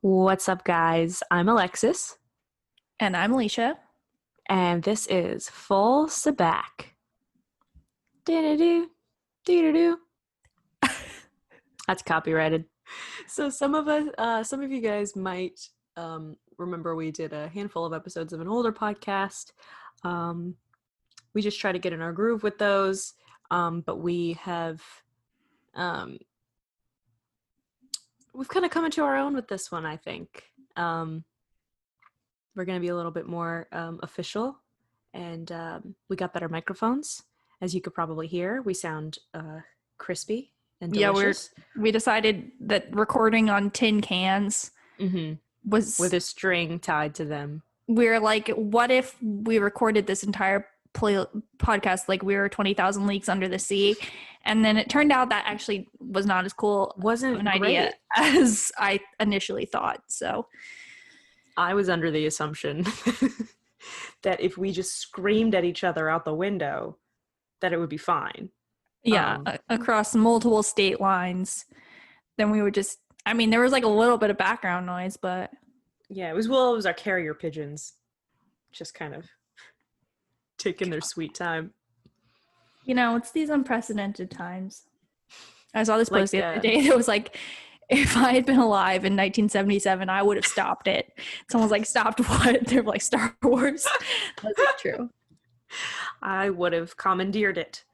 What's up, guys? I'm Alexis, And I'm Elisha. and this is Full Sabac. Do-do-do, do-do-do. That's copyrighted. So some of you guys might remember we did a handful of episodes of an older podcast. We just try to get in our groove with those, but we've kind of come into our own with this one, I think. We're going to be a little bit more official, and we got better microphones. As you could probably hear, we sound crispy and delicious. Yeah, we decided that recording on tin cans was... With a string tied to them. We're like, what if we recorded this entire podcast like we were 20,000 leagues under the sea? And then it turned out that actually was not as cool Wasn't an idea as I initially thought. So I was under the assumption that if we just screamed at each other out the window, that it would be fine. Yeah, across multiple state lines. Then we would just, I mean, there was like a little bit of background noise, but... Yeah, it was our carrier pigeons just kind of taking their sweet time. You know, it's these unprecedented times. I saw this post Like, the other day that was like, if I had been alive in 1977, I would have stopped it. Someone's like, stopped what? They're like, Star Wars. That's true. I would have commandeered it.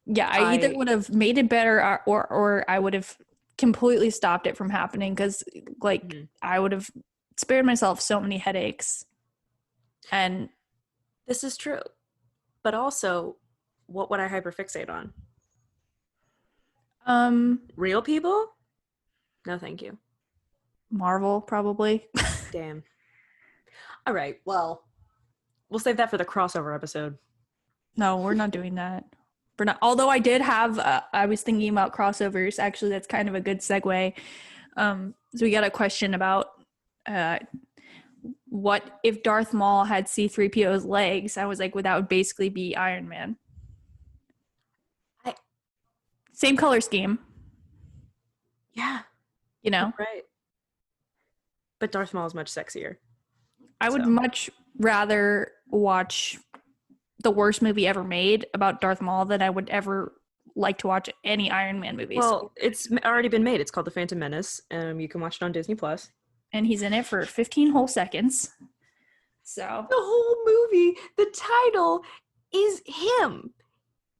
Yeah, I either would have made it better or I would have completely stopped it from happening, because like I would have spared myself so many headaches. And this is true. But also, what would I hyperfixate on? Real people? No, thank you. Marvel, probably. Damn. All right, well, we'll save that for the crossover episode. No, we're not doing that. We're not. Although I did have, I was thinking about crossovers. Actually, that's kind of a good segue. So we got a question about what if Darth Maul had C-3PO's legs? I was like, well, that would basically be Iron Man. Same color scheme. Yeah. You know? Right. But Darth Maul is much sexier. I would much rather watch the worst movie ever made about Darth Maul than I would ever like to watch any Iron Man movies. Well, it's already been made. It's called The Phantom Menace. You can watch it on Disney+. And he's in it for 15 whole seconds. So the whole movie, the title is him.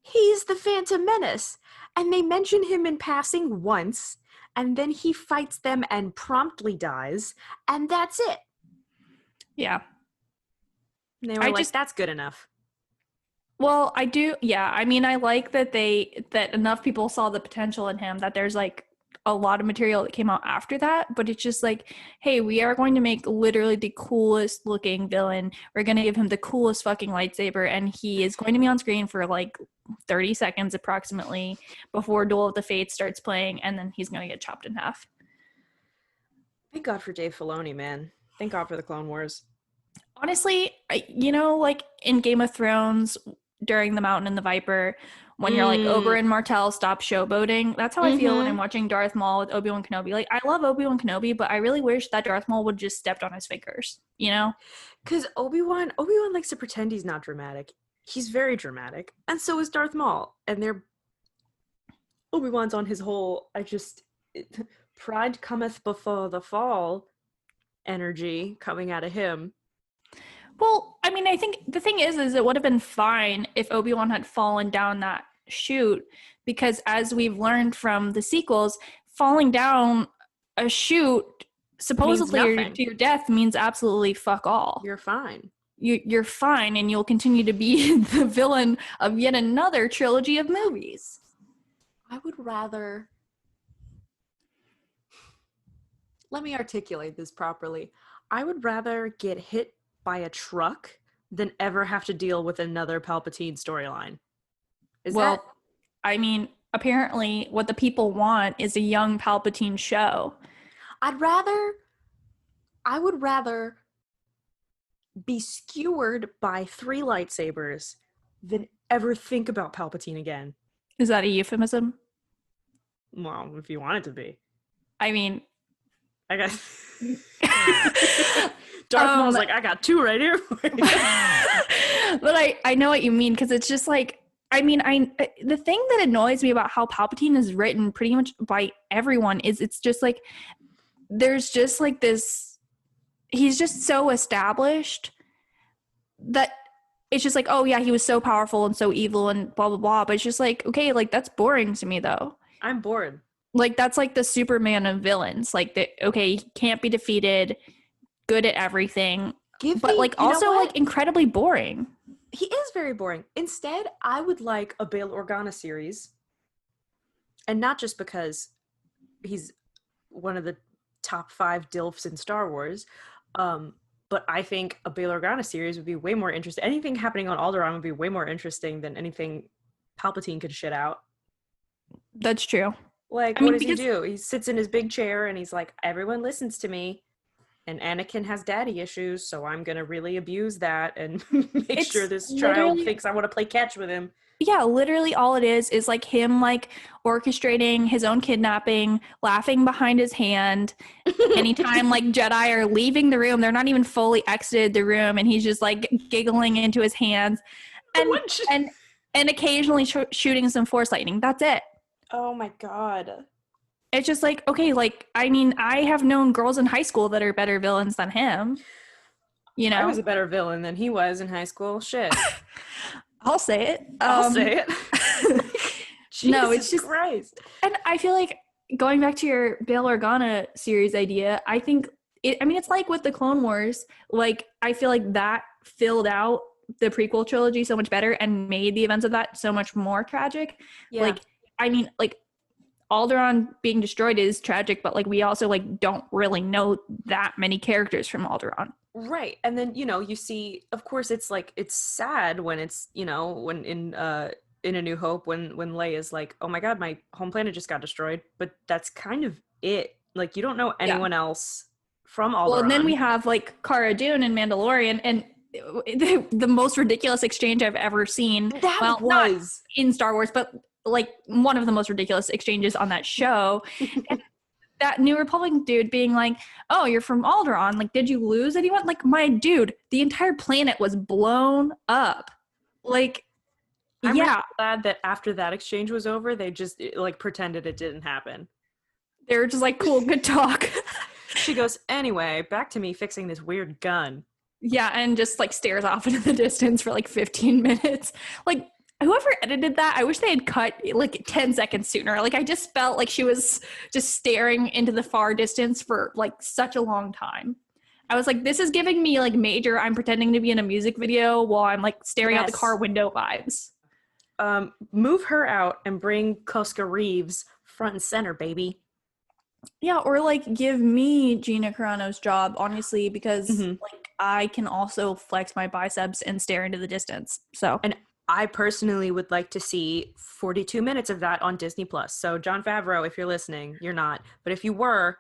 He's the Phantom Menace. And they mention him in passing once, and then he fights them and promptly dies, and that's it. Yeah. And they were like, that's good enough. Well, I do. Yeah. I mean, I like that that enough people saw the potential in him that there's like a lot of material that came out after that, but it's just like, hey, we are going to make literally the coolest looking villain. We're going to give him the coolest fucking lightsaber, and he is going to be on screen for like 30 seconds approximately before Duel of the Fates starts playing, and then he's going to get chopped in half. Thank God for Dave Filoni, man. Thank God for the Clone Wars. Honestly, like in Game of Thrones, during The Mountain and the Viper, when you're like, Oberyn and Martell stop showboating, that's how I feel when I'm watching Darth Maul with Obi-Wan Kenobi. Like, I love Obi-Wan Kenobi, but I really wish that Darth Maul would just stepped on his fingers, you know? Because Obi-Wan likes to pretend he's not dramatic. He's very dramatic. And so is Darth Maul. And Obi-Wan's on his whole, pride cometh before the fall energy coming out of him. Well, I mean, I think the thing is it would have been fine if Obi-Wan had fallen down that chute, because as we've learned from the sequels, falling down a chute supposedly to your death means absolutely fuck all. You're fine. You're fine, and you'll continue to be the villain of yet another trilogy of movies. I would rather... Let me articulate this properly. I would rather get hit by a truck than ever have to deal with another Palpatine storyline. I mean, apparently what the people want is a young Palpatine show. I would rather be skewered by 3 lightsabers than ever think about Palpatine again. Is that a euphemism? Well, if you want it to be. I mean, I got Darth Maul's like, I got 2 right here. But I know what you mean, because it's just like, I mean, the thing that annoys me about how Palpatine is written pretty much by everyone is it's just like there's just like this, he's just so established that it's just like, oh yeah, he was so powerful and so evil and blah blah blah, but it's just like, okay, like that's boring to me though. I'm bored. Like that's like the Superman of villains, like the, okay, he can't be defeated, good at everything, but like also like incredibly boring. He is very boring. Instead, I would like a Bail Organa series, and not just because he's one of the top 5 DILFs in Star Wars, but I think a Bail Organa series would be way more interesting. Anything happening on Alderaan would be way more interesting than anything Palpatine could shit out. That's true. Like, what does he do? He sits in his big chair and he's like, everyone listens to me. And Anakin has daddy issues, so I'm going to really abuse that and make sure this child thinks I want to play catch with him. Yeah, literally all it is like him like orchestrating his own kidnapping, laughing behind his hand. Anytime like Jedi are leaving the room, they're not even fully exited the room, and he's just like giggling into his hands and occasionally shooting some Force lightning. That's it. Oh my God. It's just like, okay, like, I mean, I have known girls in high school that are better villains than him. You know? I was a better villain than he was in high school. Shit. I'll say it. I'll say it. No, it's just Christ. And I feel like going back to your Bail Organa series idea, I think it's like with the Clone Wars, like I feel like that filled out the prequel trilogy so much better and made the events of that so much more tragic. Yeah. Like, I mean, like Alderaan being destroyed is tragic, but like we also like don't really know that many characters from Alderaan. Right. And then, you know, you see, of course, it's like, it's sad when it's, you know, when in A New Hope, when Leia's like, oh my God, my home planet just got destroyed. But that's kind of it. Like, you don't know anyone else from Alderaan. Well, and then we have like Cara Dune and Mandalorian, and the most ridiculous exchange I've ever seen. That was not in Star Wars, but like one of the most ridiculous exchanges on that show. That New Republic dude being like, oh, you're from Alderaan, like did you lose anyone? Like, my dude, the entire planet was blown up. Like, I'm really glad that after that exchange was over, they just like pretended it didn't happen. They were just like, cool, good talk. She goes, anyway, back to me fixing this weird gun. Yeah, and just like stares off into the distance for like 15 minutes. Like, whoever edited that, I wish they had cut like 10 seconds sooner. Like, I just felt like she was just staring into the far distance for like such a long time. I was like, this is giving me like major I'm pretending to be in a music video while I'm like staring out the car window vibes. Move her out and bring Koska Reeves front and center, baby. Yeah, or like give me Gina Carano's job, honestly, because like I can also flex my biceps and stare into the distance. So, and I personally would like to see 42 minutes of that on Disney Plus. So Jon Favreau, if you're listening, you're not, but if you were,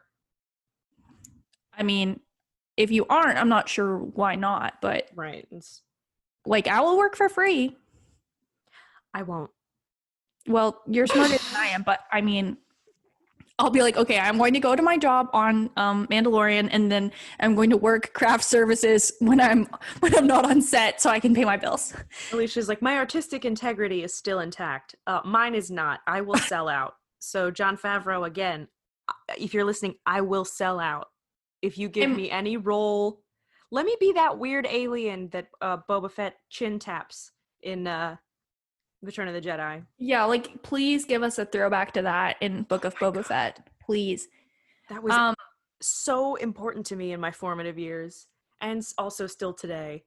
I mean, if you aren't, I'm not sure why not, but right, like I will work for free. I won't. Well, you're smarter than I am, but I mean, I'll be like, okay, I'm going to go to my job on Mandalorian, and then I'm going to work craft services when I'm not on set, so I can pay my bills. Alicia's like, my artistic integrity is still intact. Mine is not. I will sell out. So Jon Favreau, again, if you're listening, I will sell out. If you give me any role, let me be that weird alien that Boba Fett chin taps in Return of the Jedi. Yeah, like please give us a throwback to that in Book of Boba Fett, please. That was so important to me in my formative years, and also still today.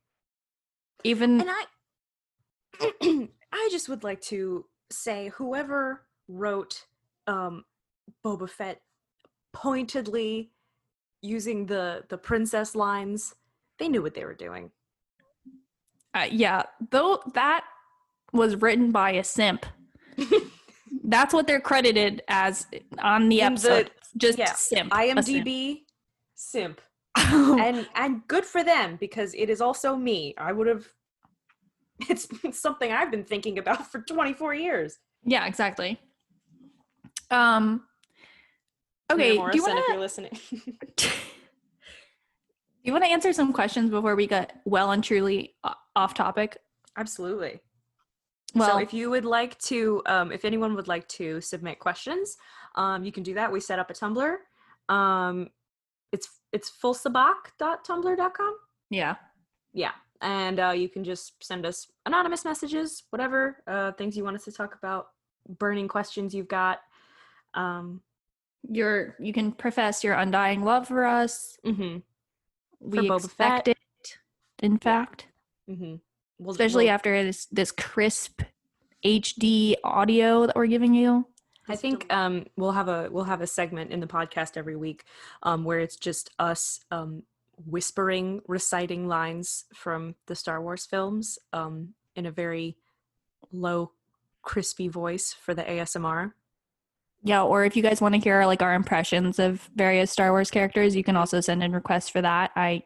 And I just would like to say, whoever wrote Boba Fett pointedly using the princess lines, they knew what they were doing. Yeah, though that was written by a simp. That's what they're credited as on the episode. Simp. IMDb simp. and good for them, because it is also me. It's something I've been thinking about for 24 years. Yeah, exactly. Okay, Morrison, if you're listening. do you want to answer some questions before we get well and truly off topic? Absolutely. Well, so if you would like to, if anyone would like to submit questions, you can do that. We set up a Tumblr. It's fullsabak.tumblr.com. yeah. Yeah. And you can just send us anonymous messages, whatever, things you want us to talk about, burning questions you've got. You can profess your undying love for us. Mm-hmm. We expect it, in fact. Mm-hmm. Especially after this crisp HD audio that we're giving you. I think we'll have a segment in the podcast every week where it's just us whispering, reciting lines from the Star Wars films in a very low, crispy voice for the ASMR. Yeah, or if you guys want to hear like our impressions of various Star Wars characters, you can also send in requests for that. I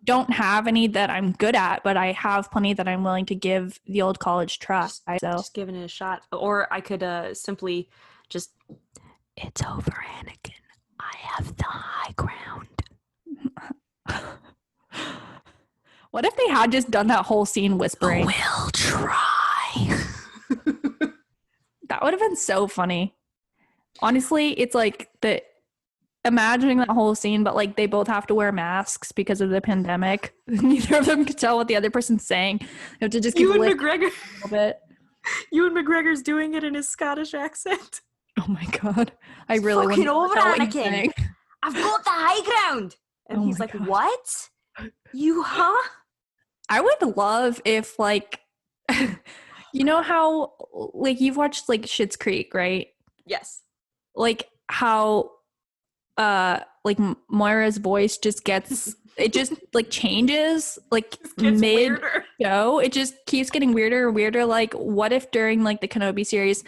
don't have any that I'm good at, but I have plenty that I'm willing to give the old college try. Just giving it a shot. Or I could simply just, it's over, Anakin. I have the high ground. What if they had just done that whole scene whispering? We'll try. That would have been so funny. Honestly, it's like imagining that whole scene, but like they both have to wear masks because of the pandemic. Neither of them can tell what the other person's saying. They have to just keep Ewan McGregor a little bit. Ewan McGregor's doing it in his Scottish accent. Oh my god. I really want to know what he's saying. I've got the high ground. And he's like, god. What? You, huh? I would love if like you know how like you've watched like Schitt's Creek, right? Yes. Like how like Moira's voice just gets it just like changes like mid show. It just keeps getting weirder and weirder. Like what if during like the Kenobi series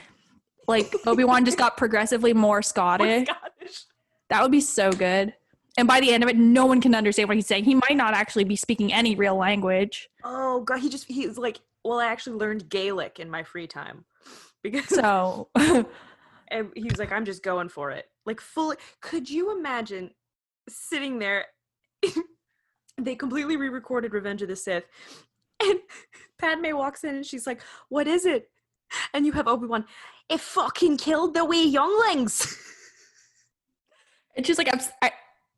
like Obi-Wan just got progressively more Scottish? That would be so good. And by the end of it, no one can understand what he's saying. He might not actually be speaking any real language. Oh god, he's like, well, I actually learned Gaelic in my free time. Because so and he was like, I'm just going for it. Like fully, could you imagine sitting there? They completely re-recorded Revenge of the Sith, and Padme walks in and she's like, what is it? And you have Obi-Wan, it fucking killed the wee younglings. And she's like,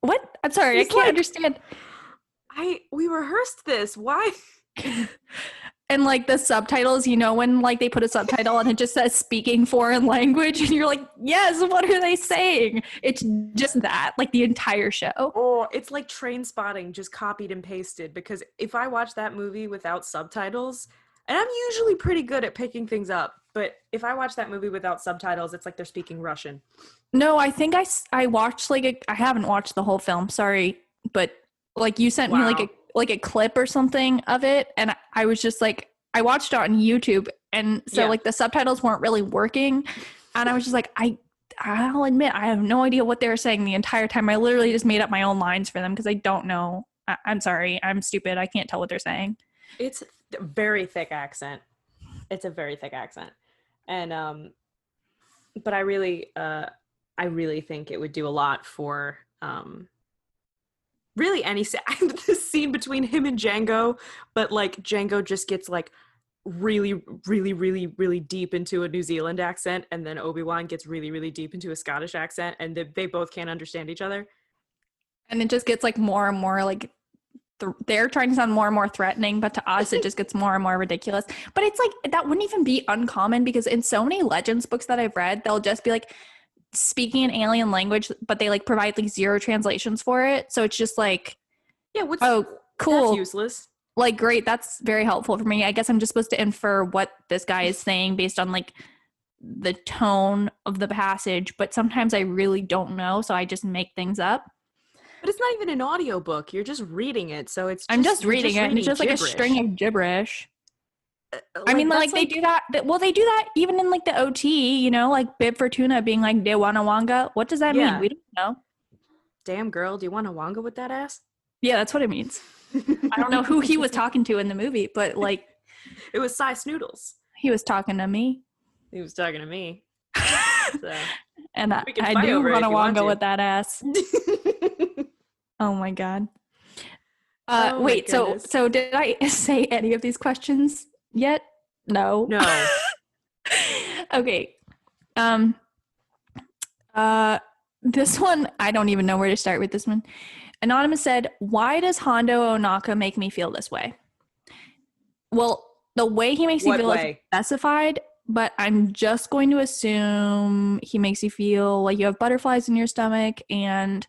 what? I'm sorry, I can't understand. We rehearsed this. Why? And like the subtitles, you know, when like they put a subtitle and it just says speaking foreign language and you're like, yes, what are they saying? It's just that, like the entire show. Oh, it's like Train Spotting just copied and pasted, because if I watch that movie without subtitles, and I'm usually pretty good at picking things up, but if I watch that movie without subtitles, it's like they're speaking Russian. No, I think I watched like I haven't watched the whole film, sorry, but like you sent me like a clip or something of it, and I was just like, I watched it on YouTube, and so like the subtitles weren't really working, and I was just like, I'll admit I have no idea what they were saying the entire time. I literally just made up my own lines for them because I don't know. I'm sorry, I'm stupid. I can't tell what they're saying. It's a very thick accent. It's a very thick accent, and but I really think it would do a lot for really any the scene between him and Django, but like Django just gets like really, really, really, really deep into a New Zealand accent, and then Obi-Wan gets really, really deep into a Scottish accent, and they both can't understand each other. And it just gets like more and more like they're trying to sound more and more threatening, but to us it just gets more and more ridiculous. But it's like that wouldn't even be uncommon, because in so many Legends books that I've read, they'll just be like speaking an alien language, but they like provide like 0 translations for it. So it's just like, oh, cool. That's useless. Like, great. That's very helpful for me. I guess I'm just supposed to infer what this guy is saying based on like the tone of the passage. But sometimes I really don't know. So I just make things up. But it's not even an audiobook. You're just reading it. So I'm just reading it. And it's just gibberish. Like a string of gibberish. Like, I mean, like they do that. Well, they do that even in like the OT, you know, like Bib Fortuna being like, de wana wanga. What does that mean? We don't know. Damn girl, do you want a wanga with that ass? Yeah, that's what it means. I don't know who he was talking to in the movie, but like. It was Cy Snoodles. He was talking to me. He was talking to me. So. And We can I fight do over it want if to you want go to. with that ass. Oh my god. Oh my Wait, so goodness. did I say any of these questions yet? No. No. Okay. This one, I don't even know where to start with this one. Anonymous said, "Why does Hondo Onaka make me feel this way?" Well, the way he makes you What feel is way? specified, but I'm just going to assume he makes you feel like you have butterflies in your stomach and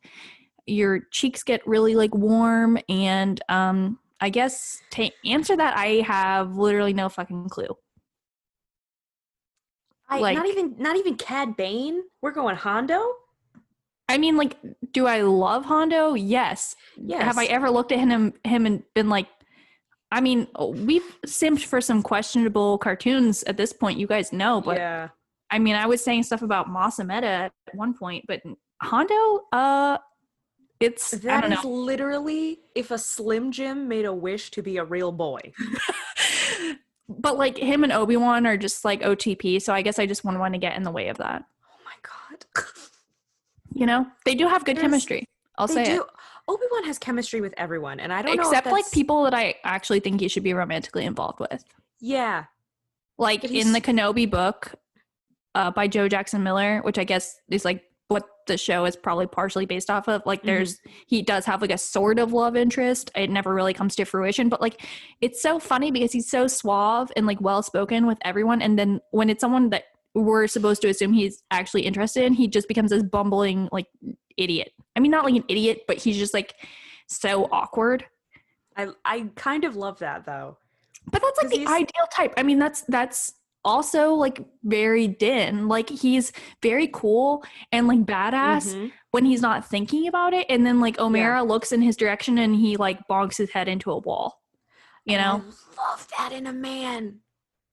your cheeks get really like warm. And I guess to answer that, I have literally no fucking clue. Not Like, even Cad Bane? We're going Hondo? I mean, like, do I love Hondo? Yes. Have I Yes. ever looked at him and been like, I mean, we've simped for some questionable cartoons at this point, you guys know, but Yeah. I mean, I was saying stuff about Masameda at one point, but Hondo, it's, I That don't is know. literally if a Slim Jim made a wish to be a real boy. But like him and Obi-Wan are just like OTP, so I guess I just wouldn't want to get in the way of that. Oh my god. You know, they do have good chemistry. I'll They say do. it. Obi-Wan has chemistry with everyone, and I don't know if Except like that's people that I actually think he should be romantically involved with. yeah. Like But in the he's Kenobi book by Joe Jackson Miller, which I guess is like what the show is probably partially based off of. Like he does have like a sort of love interest. It never really comes to fruition, but like it's so funny because he's so suave and like well spoken with everyone, and then when it's someone that we're supposed to assume he's actually interested in, he just becomes this bumbling like idiot. I mean, not like an idiot, but he's just like so awkward. I kind of love that though. But that's like the ideal type. I mean, that's also like very Din. Like he's very cool and like badass when he's not thinking about it. And then like Omera looks in his direction and he like bonks his head into a wall. You know? I love that in a man.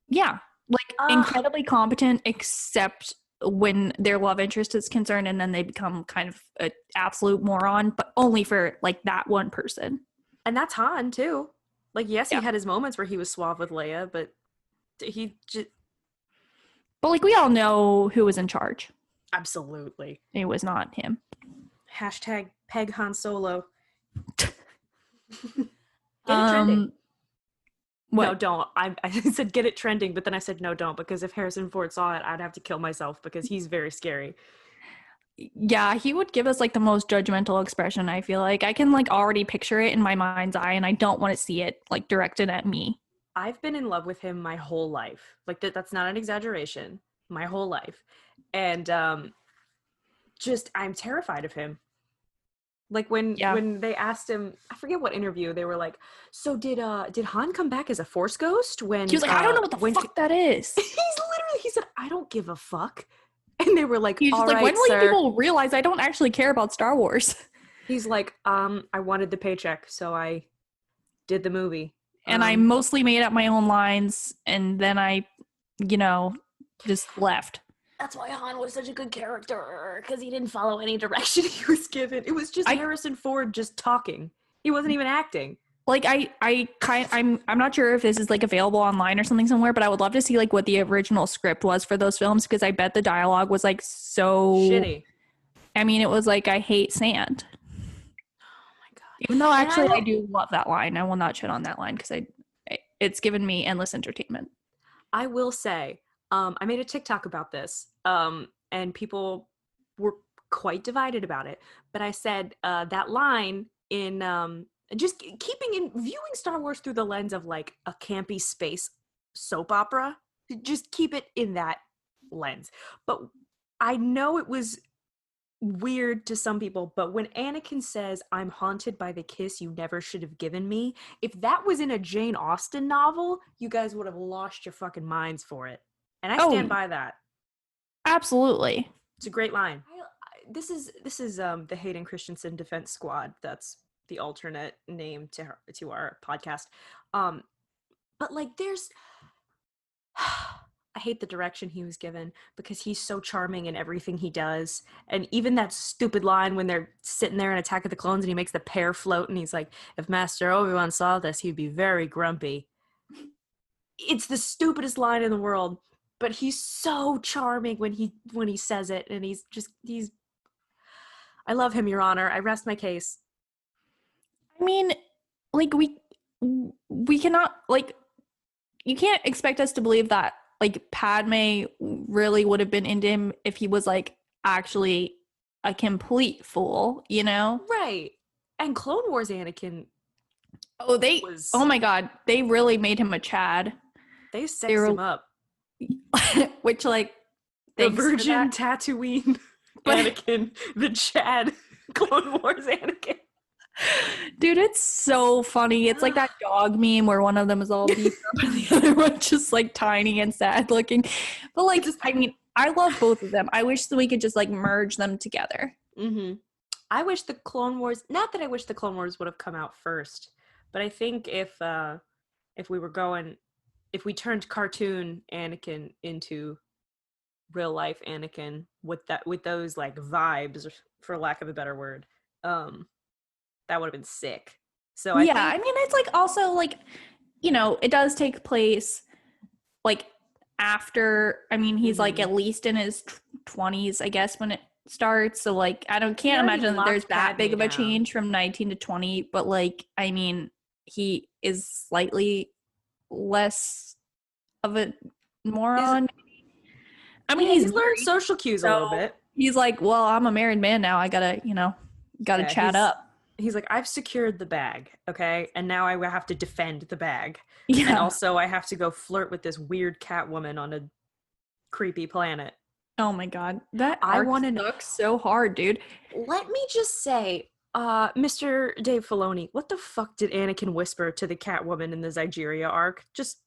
Yeah. Like incredibly competent except when their love interest is concerned, and then they become kind of an absolute moron, but only for like that one person. And that's Han too. Like, yes, he had his moments where he was suave with Leia, but he just... But, like, we all know who was in charge. Absolutely. It was not him. Hashtag peg Han Solo. Get it trending. What? No, don't. I said get it trending, but then I said no, don't, because if Harrison Ford saw it, I'd have to kill myself because he's very scary. Yeah, he would give us like the most judgmental expression, I feel like. I can like already picture it in my mind's eye, and I don't want to see it like directed at me. I've been in love with him my whole life. Like that's not an exaggeration. My whole life. And just I'm terrified of him. Like when they asked him, I forget what interview, they were like, "So did Han come back as a Force ghost when..." He was like, "I don't know what the fuck that is." He said, "I don't give a fuck." And they were like, he's just "All like, right, when will sir." people realize I don't actually care about Star Wars? He's like, I wanted the paycheck, so I did the movie. And I mostly made up my own lines, and then I, just left. That's why Han was such a good character, because he didn't follow any direction he was given. It was just Harrison Ford just talking. He wasn't even acting. Like I'm not sure if this is like available online or something somewhere, but I would love to see like what the original script was for those films, because I bet the dialogue was like so shitty. I mean, it was like, "I hate sand." Oh my god! Even though actually I do love that line. I will not shit on that line because it's given me endless entertainment. I will say, I made a TikTok about this, and people were quite divided about it. But I said that line in just viewing Star Wars through the lens of like a campy space soap opera. Just keep it in that lens. But I know it was weird to some people, but when Anakin says, "I'm haunted by the kiss you never should have given me," if that was in a Jane Austen novel, you guys would have lost your fucking minds for it. And I stand by that. Absolutely. It's a great line. This is the Hayden Christensen Defense Squad. That's the alternate name to our podcast. But like there's I hate the direction he was given, because he's so charming in everything he does. And even that stupid line when they're sitting there in Attack of the Clones and he makes the pear float and he's like, "If Master Obi-Wan saw this, he'd be very grumpy." It's the stupidest line in the world, but he's so charming when he says it, and he's I love him, Your Honor. I rest my case. I mean, like we cannot, like, you can't expect us to believe that like Padme really would have been into him if he was like actually a complete fool, you know? Right. And Clone Wars Anakin Oh my god, they really made him a Chad. They sexed him up. Which, like, the Virgin Tatooine Anakin, the Chad Clone Wars Anakin. Dude, it's so funny. It's like that dog meme where one of them is all beat up and the other one just like tiny and sad looking. But like, I mean, I love both of them. I wish that we could just like merge them together. Mm-hmm. I wish the Clone Wars, not that I wish the Clone Wars would have come out first, but I think if we turned cartoon Anakin into real life Anakin with those like vibes, for lack of a better word, that would have been sick. So I mean, it's like also like, you know, it does take place like after, I mean, he's like at least in his 20s, I guess, when it starts. So like, can't imagine that there's that big of a change from 19 to 20, but like, I mean, he is slightly less of a moron. I mean, he's learned social cues a little bit. He's like, well, I'm a married man now. I gotta chat up. He's like, I've secured the bag, okay? And now I have to defend the bag. Yeah. And also I have to go flirt with this weird cat woman on a creepy planet. Oh my god. That arc sucks so hard, dude. Let me just say, Mr. Dave Filoni, what the fuck did Anakin whisper to the cat woman in the Zygerria arc? Just,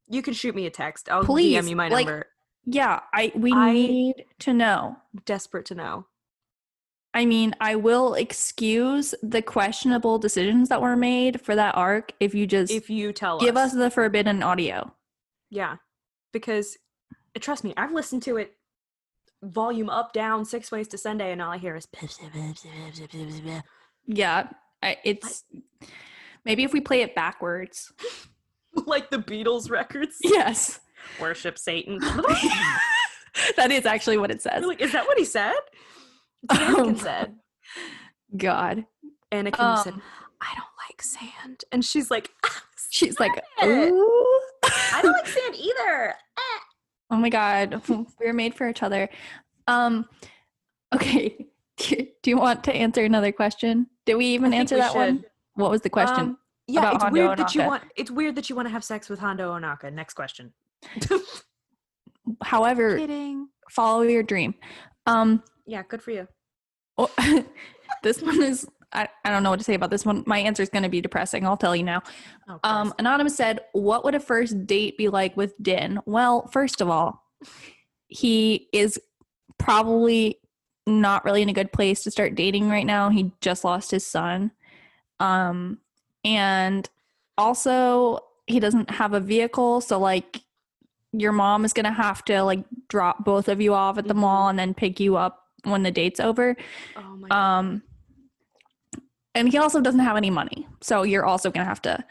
you can shoot me a text. I'll DM you my number. Yeah, we need to know. Desperate to know. I mean, I will excuse the questionable decisions that were made for that arc if you give us the forbidden audio. Yeah, because trust me, I've listened to it volume up, down, 6 ways to Sunday, and all I hear is yeah. It's maybe if we play it backwards, like the Beatles records. Yes, worship Satan. That is actually what it says. Like, is that what he said? Anakin said. God. Anakin said, I don't like sand. And she's like, ooh. I don't like sand either. Oh my god. We're made for each other. Okay. Do you want to answer another question? Did we even answer that one? What was the question? Yeah, it's weird that you want to have sex with Hondo Ohnaka. Next question. However, follow your dream. Yeah, good for you. Oh, this one is, I don't know what to say about this one. My answer is going to be depressing. I'll tell you now. Anonymous said, what would a first date be like with Din? Well, first of all, he is probably not really in a good place to start dating right now. He just lost his son. And also he doesn't have a vehicle. So like your mom is going to have to like drop both of you off at the mall and then pick you up when the date's over. Oh my God. And he also doesn't have any money. So you're also going to have to.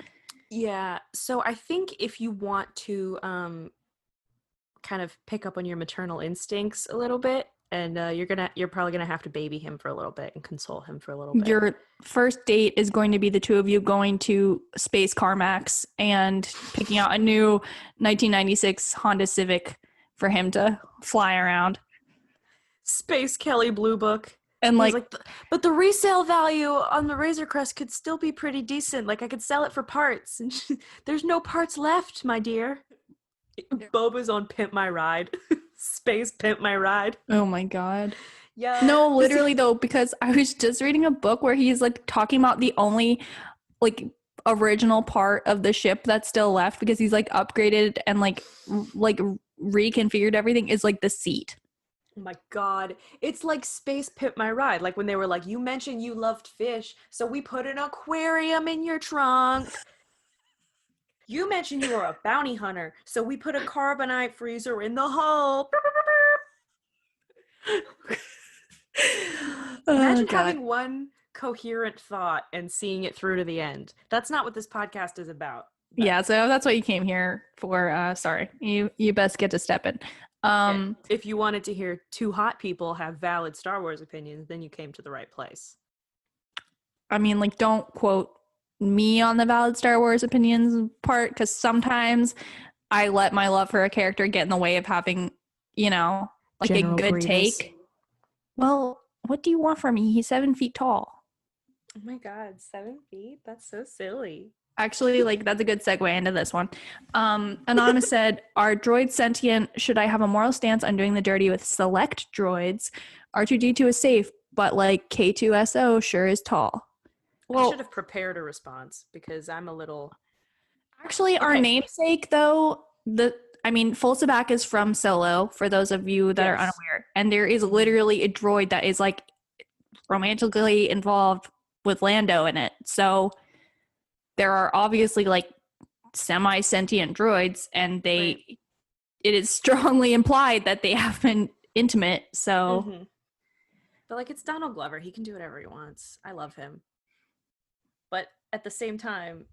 Yeah. So I think if you want to kind of pick up on your maternal instincts a little bit, and you're probably going to have to baby him for a little bit and console him for a little bit. Your first date is going to be the two of you going to Space CarMax and picking out a new 1996 Honda Civic for him to fly around. Space Kelly Blue Book. And like but the resale value on the Razor Crest could still be pretty decent. Like I could sell it for parts. And there's no parts left, my dear. Boba's on Pimp My Ride. Space Pimp My Ride. Oh my God. Yeah. No, literally though, because I was just reading a book where he's like talking about the only like original part of the ship that's still left because he's like upgraded and like reconfigured everything is like the seat. Oh my God. It's like Space Pimp My Ride. Like when they were like, you mentioned you loved fish, so we put an aquarium in your trunk. You mentioned you were a bounty hunter, so we put a carbonite freezer in the hull. Imagine having one coherent thought and seeing it through to the end. That's not what this podcast is about. But, Yeah, so that's what you came here for. Sorry, you best get to step in. if you wanted to hear two hot people have valid Star Wars opinions, then you came to the right place. I mean, like, don't quote me on the valid Star Wars opinions part, because sometimes I let my love for a character get in the way of having, like General a good Grievous. take. Well, what do you want from me? He's 7 feet tall. Oh my god, 7 feet? That's so silly. Actually, like, that's a good segue into this one. Anonymous said, "Are droids sentient? Should I have a moral stance on doing the dirty with select droids? R2D2 is safe, but like K2SO sure is tall." I should Well, have prepared a response because I'm a little... actually, our Okay. namesake, though, full Sabak is from Solo, for those of you that are Yes. unaware. And there is literally a droid that is like romantically involved with Lando in it. So there are obviously like semi-sentient droids, and Right. it is strongly implied that they have been intimate. So Mm-hmm. But like, it's Donald Glover. He can do whatever he wants. I love him. But at the same time,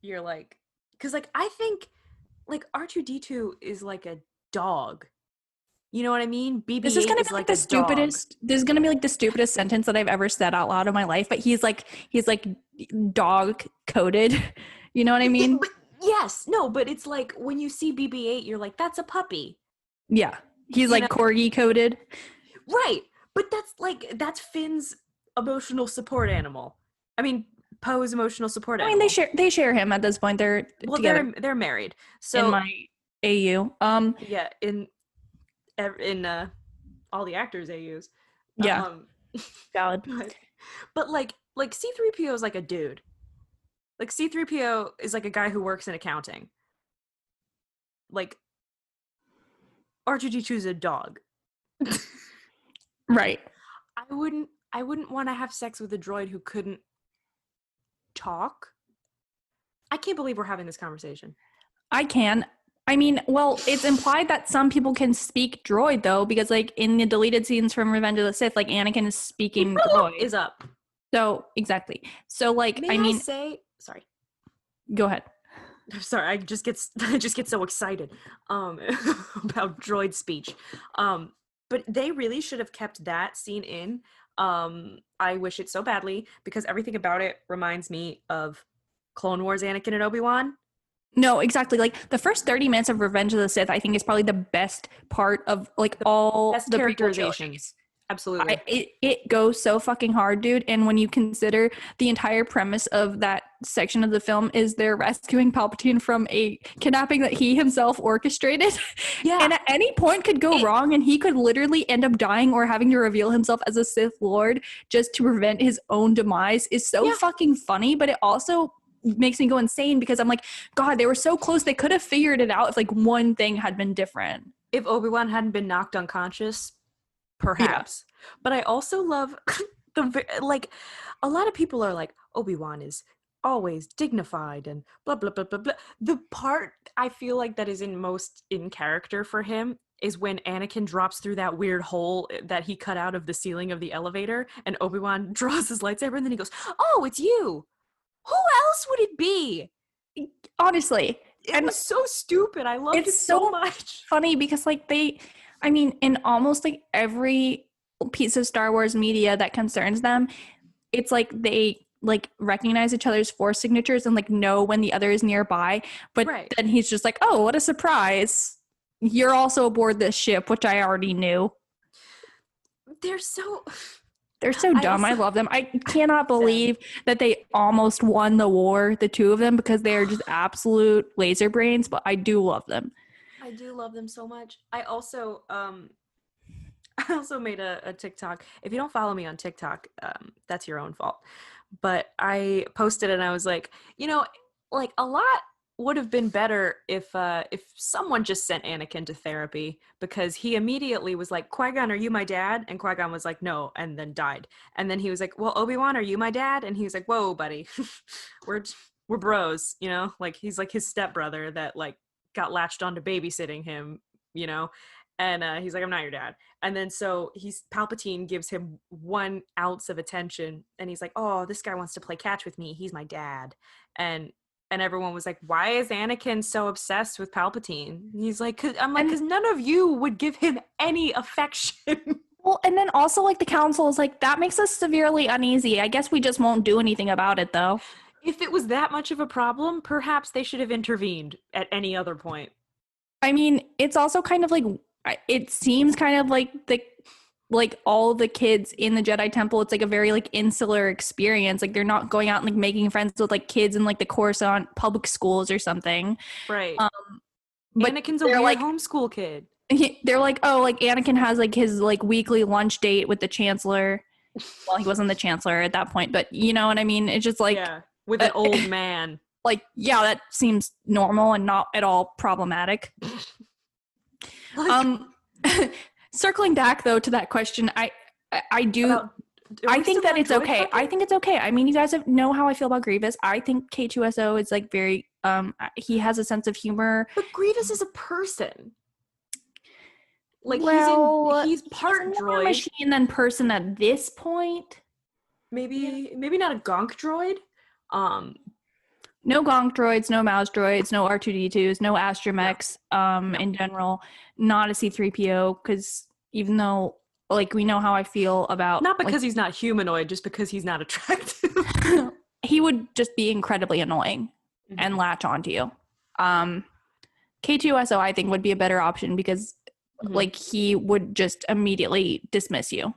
you're like... Because like, I think like R2D2 is like a dog. You know what I mean? this is BB-8 gonna is be like like the a dog. stupidest. This is gonna be like the stupidest sentence that I've ever said out loud in my life. But he's like dog coded. You know what I mean? But yes, no, but it's like when you see BB-8, you're like, that's a puppy. Yeah, he's You like know? corgi coded. Right. But that's Finn's emotional support animal. I mean, Poe's emotional support I mean, animal. they share him at this point. They're Well, together they're married. in So my AU. yeah, in all the actors they use. Yeah, Um valid. but like C3PO is like a dude. Like C3PO is like a guy who works in accounting. Like R2D2 is a dog. Right. I wouldn't want to have sex with a droid who couldn't talk. I can't believe we're having this conversation. I can. I mean, well, it's implied that some people can speak droid though, because like in the deleted scenes from Revenge of the Sith, like Anakin is speaking droid. Is up. So exactly. So like, May I say, sorry. Go ahead. I'm sorry, I just get so excited about droid speech. But they really should have kept that scene in. I wish it so badly because everything about it reminds me of Clone Wars Anakin and Obi-Wan. No, exactly. Like the first 30 minutes of Revenge of the Sith, I think is probably the best part of like all Best the prequel characterizations. trilogies. Absolutely. It goes so fucking hard, dude. And when you consider the entire premise of that section of the film is they're rescuing Palpatine from a kidnapping that he himself orchestrated. Yeah. And at any point could go wrong, and he could literally end up dying or having to reveal himself as a Sith Lord just to prevent his own demise is so fucking funny, but it also makes me go insane because I'm like, God, they were so close. They could have figured it out if like one thing had been different. If Obi-Wan hadn't been knocked unconscious, perhaps. Yeah. But I also love like a lot of people are like, Obi-Wan is always dignified and blah blah blah blah blah. The part I feel like that is most in character for him is when Anakin drops through that weird hole that he cut out of the ceiling of the elevator, and Obi-Wan draws his lightsaber, and then he goes, "Oh, it's you. Who else would it be?" Honestly, it was so stupid. I loved it so much. Funny because like in almost like every piece of Star Wars media that concerns them, it's like they like recognize each other's force signatures and like know when the other is nearby. But then he's just like, "Oh, what a surprise. You're also aboard this ship," which I already knew. They're so dumb. I love them. I cannot believe that they almost won the war, the two of them, because they are just absolute laser brains, but I do love them. I do love them so much. I also made a TikTok. If you don't follow me on TikTok, that's your own fault. But I posted and I was like, like a lot would have been better if someone just sent Anakin to therapy, because he immediately was like, "Qui-Gon, are you my dad?" And Qui-Gon was like, "No," and then died. And then he was like, "Well, Obi-Wan, are you my dad?" And he was like, "Whoa, buddy, we're bros, like he's like his stepbrother that like got latched onto babysitting him, and he's like, "I'm not your dad." And then so Palpatine gives him 1 ounce of attention, and he's like, "Oh, this guy wants to play catch with me. He's my dad." And and everyone was like, why is Anakin so obsessed with Palpatine? He's like, because none of you would give him any affection. Well, and then also, like, the council is like, that makes us severely uneasy. I guess we just won't do anything about it, though. If it was that much of a problem, perhaps they should have intervened at any other point. I mean, it's also kind of like, it seems kind of like all the kids in the Jedi Temple, it's like a very like insular experience. Like they're not going out and like making friends with like kids in like the Coruscant public schools or something. Right. But Anakin's a weird like, homeschool kid. They're like, oh, like Anakin has like his like weekly lunch date with the Chancellor. Well, he wasn't the Chancellor at that point, but you know what I mean? It's just like, yeah, with an old man. Like, yeah, that seems normal and not at all problematic. Circling back though to that question, I think that it's okay. I think it's okay. I mean, you guys know how I feel about Grievous. I think K2SO is like very he has a sense of humor. But Grievous is a person. Like, well, he's part droid, machine than person at this point. Maybe not a gonk droid. No gonk droids, no mouse droids, no R2D2s, no astromechs. In general, not a C3PO, because even though like we know how I feel about, not because he's not humanoid, just because he's not attractive. He would just be incredibly annoying and latch onto you. K2SO I think would be a better option because like he would just immediately dismiss you.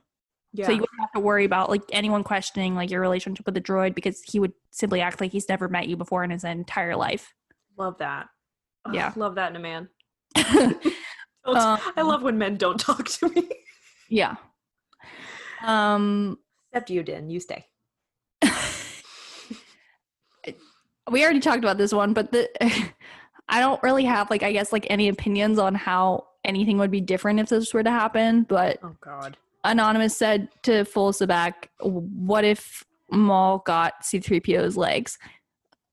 Yeah. So you wouldn't have to worry about like anyone questioning like your relationship with the droid because he would simply act like he's never met you before in his entire life. Love that. Yeah. Love that in a man. I love when men don't talk to me. Yeah. Except you, Din. You stay. We already talked about this one, but I don't really have like, I guess, like any opinions on how anything would be different if this were to happen, but oh god. Anonymous said to Full Sabak, what if Maul got C-3PO's legs?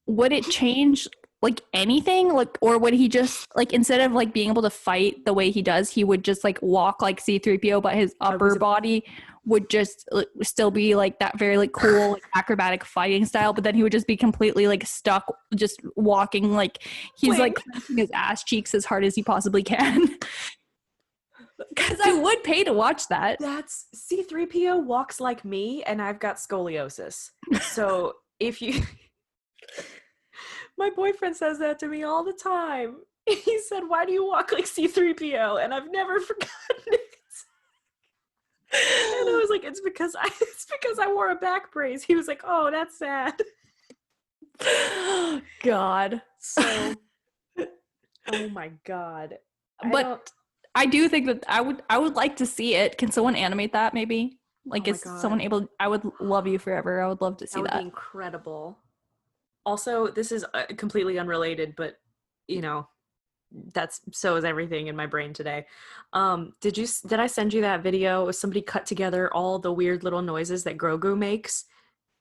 Would it change like anything? Like, or would he just like, instead of like being able to fight the way he does, he would just like walk like C-3PO, but his upper body would just still be like that very like cool like, acrobatic fighting style, but then he would just be completely like stuck just walking like he's like clenching his ass cheeks as hard as he possibly can. Because I would pay to watch that. That's C-3PO walks like me and I've got scoliosis. So if you my boyfriend says that to me all the time. He said, why do you walk like C-3PO? And I've never forgotten it. And I was like, it's because I wore a back brace. He was like, oh, that's sad. God. So oh my god. But I do think that I would like to see it. Can someone animate that maybe? Like is someone able I would love you forever. I would love to see that. That would be incredible. Also, this is completely unrelated, but you know, so is everything in my brain today. Did I send you that video? Somebody cut together all the weird little noises that Grogu makes?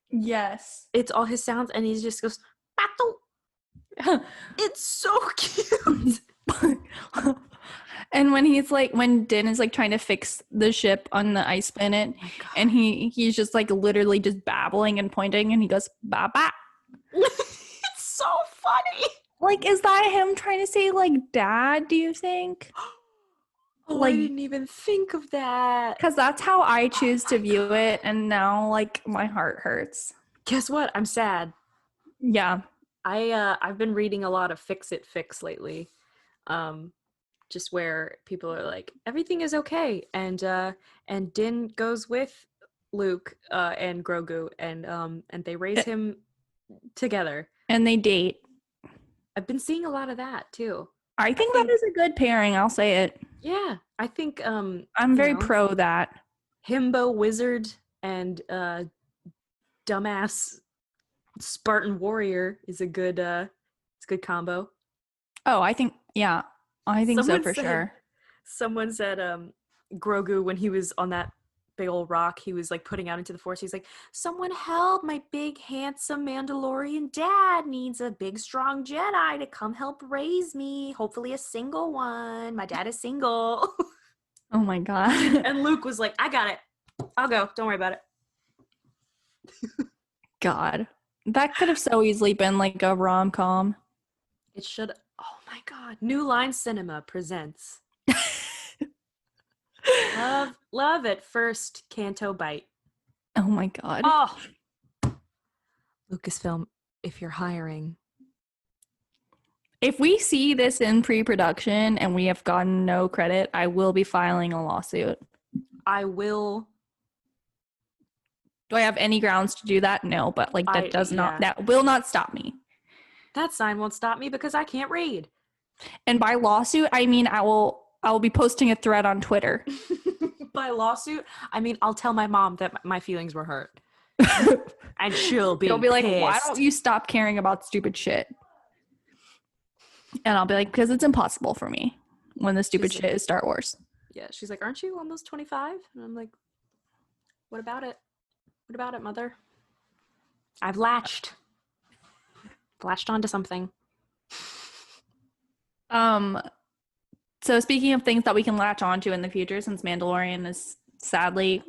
Yes. It's all his sounds and he just goes Battle. It's so cute. And when when Din is like trying to fix the ship on the ice planet, and he's just like literally just babbling and pointing, and he goes ba ba. It's so funny. Like, is that him trying to say like dad? Do you think? Oh, like, I didn't even think of that. Because that's how I choose to view it, and now like my heart hurts. Guess what? I'm sad. Yeah. I've been reading a lot of Fix lately. Just where people are like, everything is okay, and Din goes with Luke and Grogu, and they raise him together, and they date. I've been seeing a lot of that too. I think that is a good pairing. I'll say it. Yeah, I think I'm very pro that. Himbo wizard and dumbass Spartan warrior is a good it's a good combo. Oh, I think so for sure. Someone said Grogu, when he was on that big old rock, he was like putting out into the force. He's like, someone help, my big handsome Mandalorian dad needs a big strong Jedi to come help raise me. Hopefully a single one. My dad is single. Oh my god. And Luke was like, I got it. I'll go. Don't worry about it. God. That could have so easily been like a rom-com. It should. Oh my God. New Line Cinema presents Love at First Canto Bite. Oh my God. Oh, Lucasfilm, if you're hiring. If we see this in pre-production and we have gotten no credit, I will be filing a lawsuit. I will. Do I have any grounds to do that? No, but like that will not stop me. That sign won't stop me because I can't read. And by lawsuit, I mean I will be posting a thread on Twitter. By lawsuit, I mean I'll tell my mom that my feelings were hurt. And she'll be like, why don't you stop caring about stupid shit? And I'll be like, because it's impossible for me when the stupid shit is Star Wars. Yeah, she's like, aren't you almost 25? And I'm like, what about it? What about it, mother? I've latched onto something. So speaking of things that we can latch onto in the future, since Mandalorian is sadly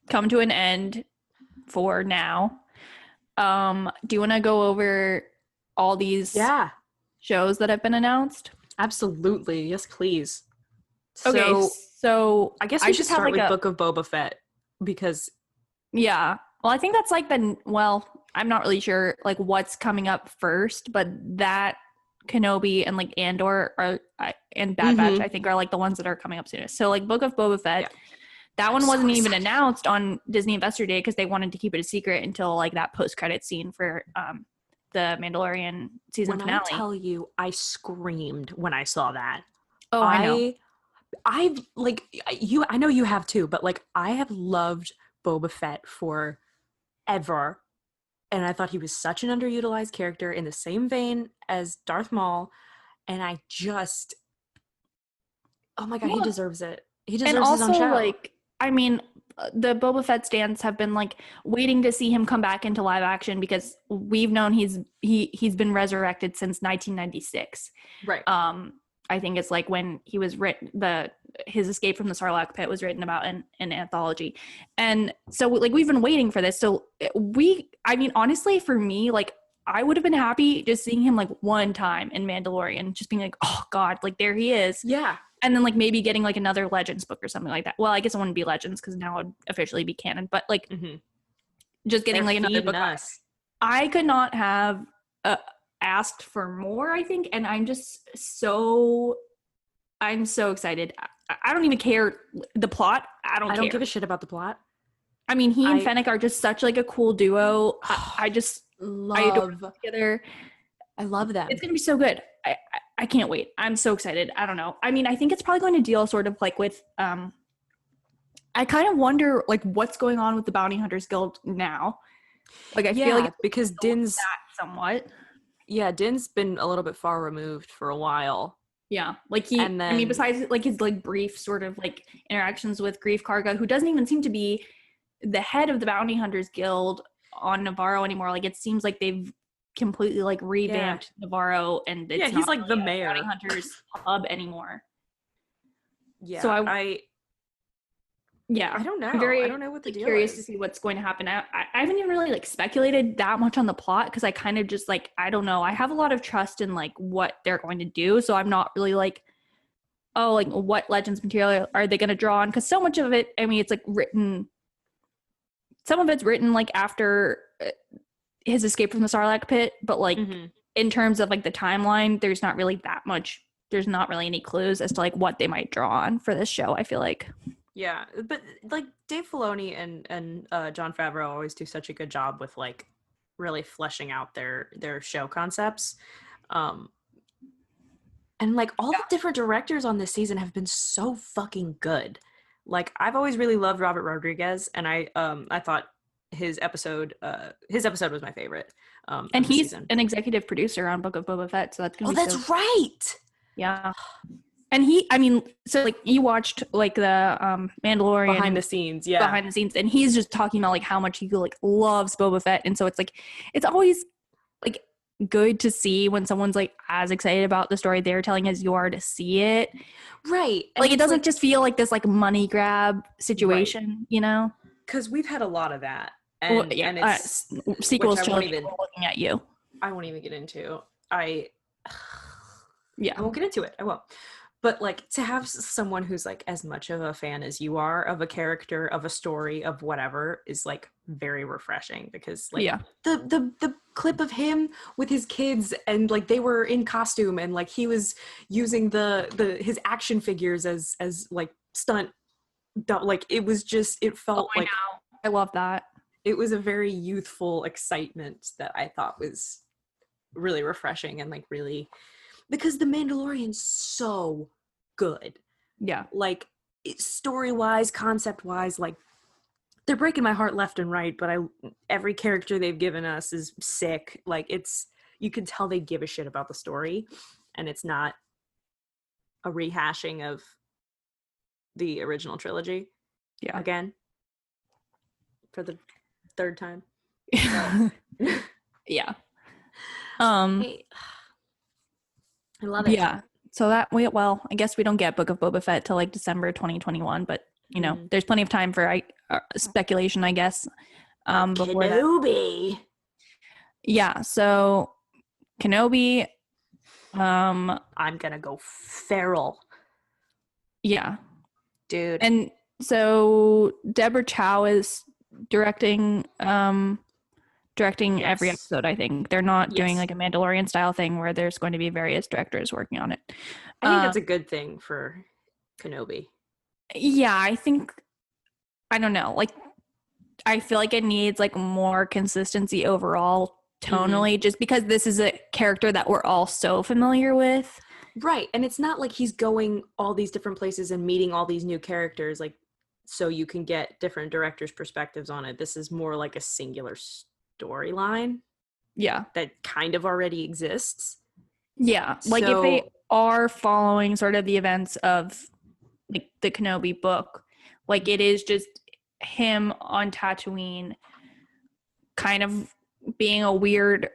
come to an end for now, do you want to go over all these shows that have been announced? Absolutely. Yes, please. Okay, so I guess we should start with Book of Boba Fett because yeah. Well, I think that's like I'm not really sure like what's coming up first, but that Kenobi and like Andor and Bad Batch I think are like the ones that are coming up soonest. So like Book of Boba Fett, that one wasn't even announced on Disney Investor Day because they wanted to keep it a secret until like that post-credit scene for the Mandalorian season finale. I tell you, I screamed when I saw that. Oh, I know. I've like you. I know you have too, but like I have loved Boba Fett for ever, and I thought he was such an underutilized character in the same vein as Darth Maul, and I just, oh my God, he deserves it. He deserves his own show. Like, I mean, the Boba Fett stands have been like waiting to see him come back into live action because we've known he's been resurrected since 1996. Right. I think it's like when he was his escape from the Sarlacc pit was written about in an anthology. And so like we've been waiting for this. So I mean, honestly, for me, like I would have been happy just seeing him like one time in Mandalorian, just being like, oh God, like there he is. Yeah. And then like maybe getting like another Legends book or something like that. Well, I guess it wouldn't be Legends because now it would officially be canon, but like just getting like another book. I could not have asked for more, I think, and I'm so excited. I don't even care the plot. I don't give a shit about the plot. I mean, he and Fennec are just such like a cool duo. I just love them together. I love them. It's gonna be so good. I can't wait. I'm so excited. I don't know. I mean, I think it's probably going to deal sort of like with I kind of wonder like what's going on with the Bounty Hunters Guild now. Like I feel like because Din's somewhat. Yeah, Din's been a little bit far removed for a while. Yeah, like I mean, besides like his like brief sort of like interactions with Grief Karga, who doesn't even seem to be the head of the Bounty Hunters Guild on Navarro anymore. Like it seems like they've completely like revamped Navarro, and it's he's like the mayor Bounty Hunters hub anymore. Yeah, so I don't know. I don't know what the deal is. Curious to see what's going to happen. I haven't even really like speculated that much on the plot because I kind of just like I don't know. I have a lot of trust in like what they're going to do, so I'm not really like, oh, like what Legends material are they going to draw on? Because so much of it, I mean, it's like written. Some of it's written like after his escape from the Sarlacc pit, but like in terms of like the timeline, there's not really that much. There's not really any clues as to like what they might draw on for this show. I feel like. Yeah, but like Dave Filoni and Jon Favreau always do such a good job with like really fleshing out their show concepts, and like all the different directors on this season have been so fucking good. Like I've always really loved Robert Rodriguez, and I thought his episode was my favorite. And he's an executive producer on Book of Boba Fett, so that's gonna be that's right. Yeah. And so like you watched like the Mandalorian behind the scenes, and he's just talking about like how much he like loves Boba Fett, and so it's like it's always like good to see when someone's like as excited about the story they're telling as you are to see it, right? Like it doesn't just feel like this like money grab situation, you know? Because we've had a lot of that and yeah, and it's sequels which I won't trilogy. even We're looking at you. I won't even get into. I Yeah, won't get into it. I won't. But like to have someone who's like as much of a fan as you are of a character, of a story, of whatever is like very refreshing, because like yeah, the clip of him with his kids and like they were in costume and like he was using the his action figures as like stunt, like it was just, it felt I like know. I love that. it was a very youthful excitement that I thought was really refreshing, and like really, because the Mandalorian's so good. Yeah, Like story wise, concept wise, like they're breaking my heart left and right, but every character they've given us is sick. Like it's, you can tell they give a shit about the story, and it's not a rehashing of the original trilogy yeah, again for the third time. yeah. I love it. Yeah. So that well, I guess we don't get Book of Boba Fett till like December 2021, but you know, there's plenty of time for speculation, I guess. Before that. Kenobi. Yeah. So Kenobi. I'm gonna go feral, Yeah. dude. And so Deborah Chow is directing every Yes. episode. I think they're not doing Yes. like a Mandalorian style thing where there's going to be various directors working on it. I think that's a good thing for Kenobi. Yeah, I don't know. Like I feel like it needs like more consistency overall tonally, just because this is a character that we're all so familiar with. Right. And it's not like he's going all these different places and meeting all these new characters, like, so you can get different directors' perspectives on it. This is more like a singular storyline. Yeah. That kind of already exists. Yeah. Like if they are following sort of the events of like the Kenobi book, like it is just him on Tatooine kind of being a weird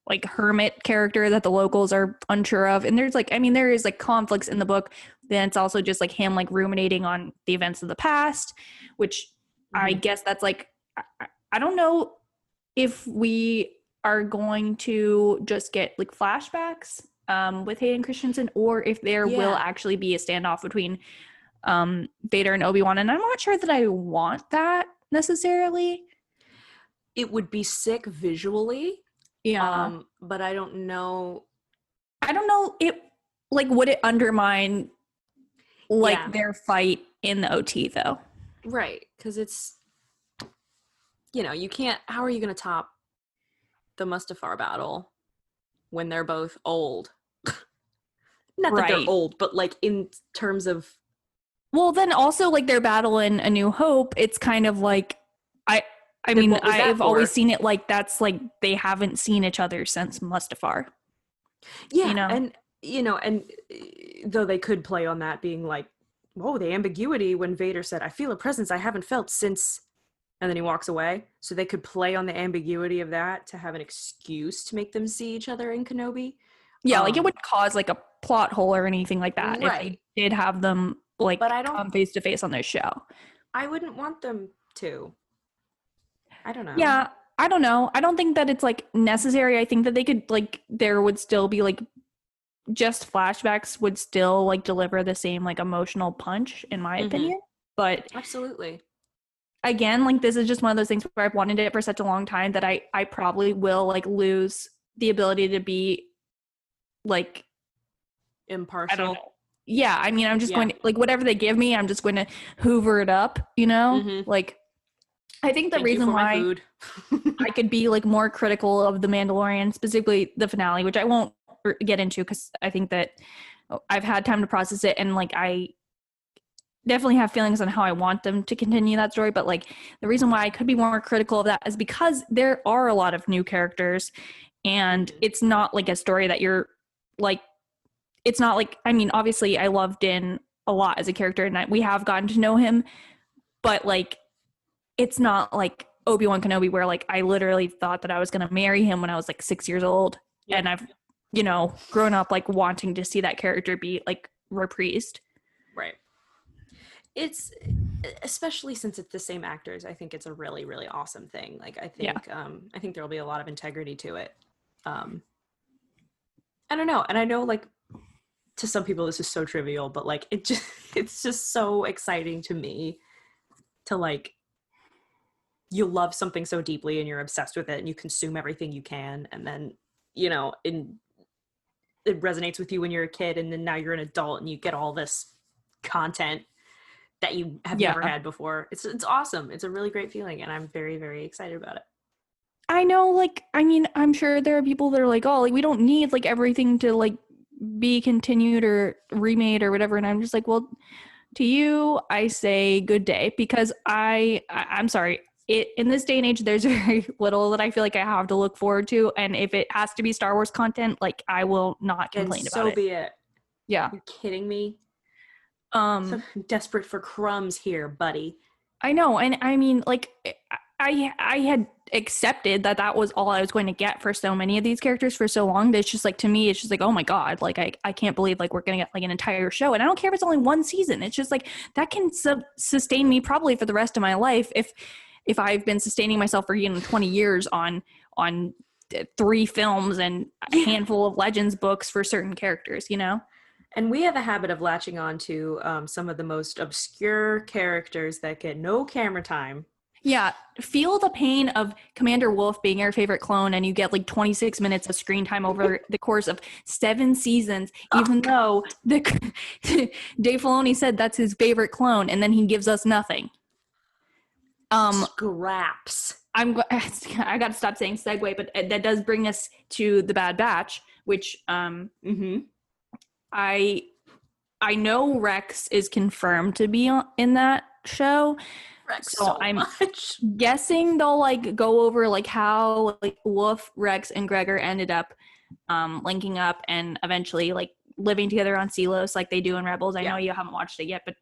like hermit character that the locals are unsure of. And there's like, I mean, there is like conflicts in the book. Then it's also just like him like ruminating on the events of the past, which I guess that's like, I don't know if we are going to just get like flashbacks with Hayden Christensen, or if there will actually be a standoff between Vader and Obi-Wan. And I'm not sure that I want that necessarily. It would be sick visually. Yeah. But I don't know. It like, would it undermine like their fight in the OT though? Right. Because it's, you know, you can't, how are you going to top the Mustafar battle when they're both old? Not that they're old, but like in terms of. Well, then also like their battle in A New Hope, it's kind of like, I mean, I've always seen it like that's like they haven't seen each other since Mustafar. Yeah, you know? and though they could play on that being like, whoa, the ambiguity when Vader said, I feel a presence I haven't felt since, and then he walks away. So they could play on the ambiguity of that to have an excuse to make them see each other in Kenobi. Yeah, like it wouldn't cause like a plot hole or anything like that if they did have them like come face to face on their show. I wouldn't want them to. I don't know. Yeah, I don't know. I don't think that it's like necessary. I think that they could like, there would still be like, just flashbacks would still like deliver the same like emotional punch in my opinion. But absolutely, again, like this is just one of those things where I've wanted it for such a long time that I probably will like lose the ability to be like impartial. I don't know. Yeah, I mean, I'm just going to like whatever they give me, I'm just going to hoover it up, you know? Like I think the reason why I could be like more critical of The Mandalorian, specifically the finale, which I won't get into because I think that I've had time to process it, and like I definitely have feelings on how I want them to continue that story, but like the reason why I could be more critical of that is because there are a lot of new characters, and it's not like a story that you're like, it's not like, I mean, obviously I love Din a lot as a character and we have gotten to know him, but like it's not like Obi-Wan Kenobi where like I literally thought that I was going to marry him when I was like 6 years old. And I've, you know, grown up like wanting to see that character be like reprised. Right. It's, especially since it's the same actors, I think it's a really, really awesome thing. Like, I think there'll be a lot of integrity to it. I don't know. And I know, like, to some people this is so trivial, but like it's just so exciting to me to, like, you love something so deeply and you're obsessed with it and you consume everything you can, and then, you know, it resonates with you when you're a kid, and then now you're an adult and you get all this content that you have never had before. It's awesome. It's a really great feeling, and I'm very, very excited about it. I know, like, I mean, I'm sure there are people that are like, oh, like, we don't need, like, everything to, like, be continued or remade or whatever. And I'm just like, well, to you, I say good day, because I'm sorry. In this day and age, there's very little that I feel like I have to look forward to. And if it has to be Star Wars content, like, I will not complain about it. So be it. Yeah. You're kidding me? So desperate for crumbs here, buddy. I know. And I mean, like, I had accepted that was all I was going to get for so many of these characters for so long that it's just like, to me, it's just like, oh my God, like, I can't believe, like, we're going to get, like, an entire show. And I don't care if it's only one season. It's just like, that can sustain me probably for the rest of my life if I've been sustaining myself for, 20 years on 3 films and a handful of Legends books for certain characters, And we have a habit of latching on to some of the most obscure characters that get no camera time. Yeah, feel the pain of Commander Wolf being your favorite clone and you get, like, 26 minutes of screen time over the course of 7 seasons, even though Dave Filoni said that's his favorite clone, and then he gives us nothing. Scraps. I got to stop saying segue, but that does bring us to The Bad Batch, which I know Rex is confirmed to be in that show. Rex so I'm guessing they'll, like, go over, like, how, like, Wolf, Rex, and Gregor ended up linking up and eventually, like, living together on Sealos like they do in Rebels. I know you haven't watched it yet, but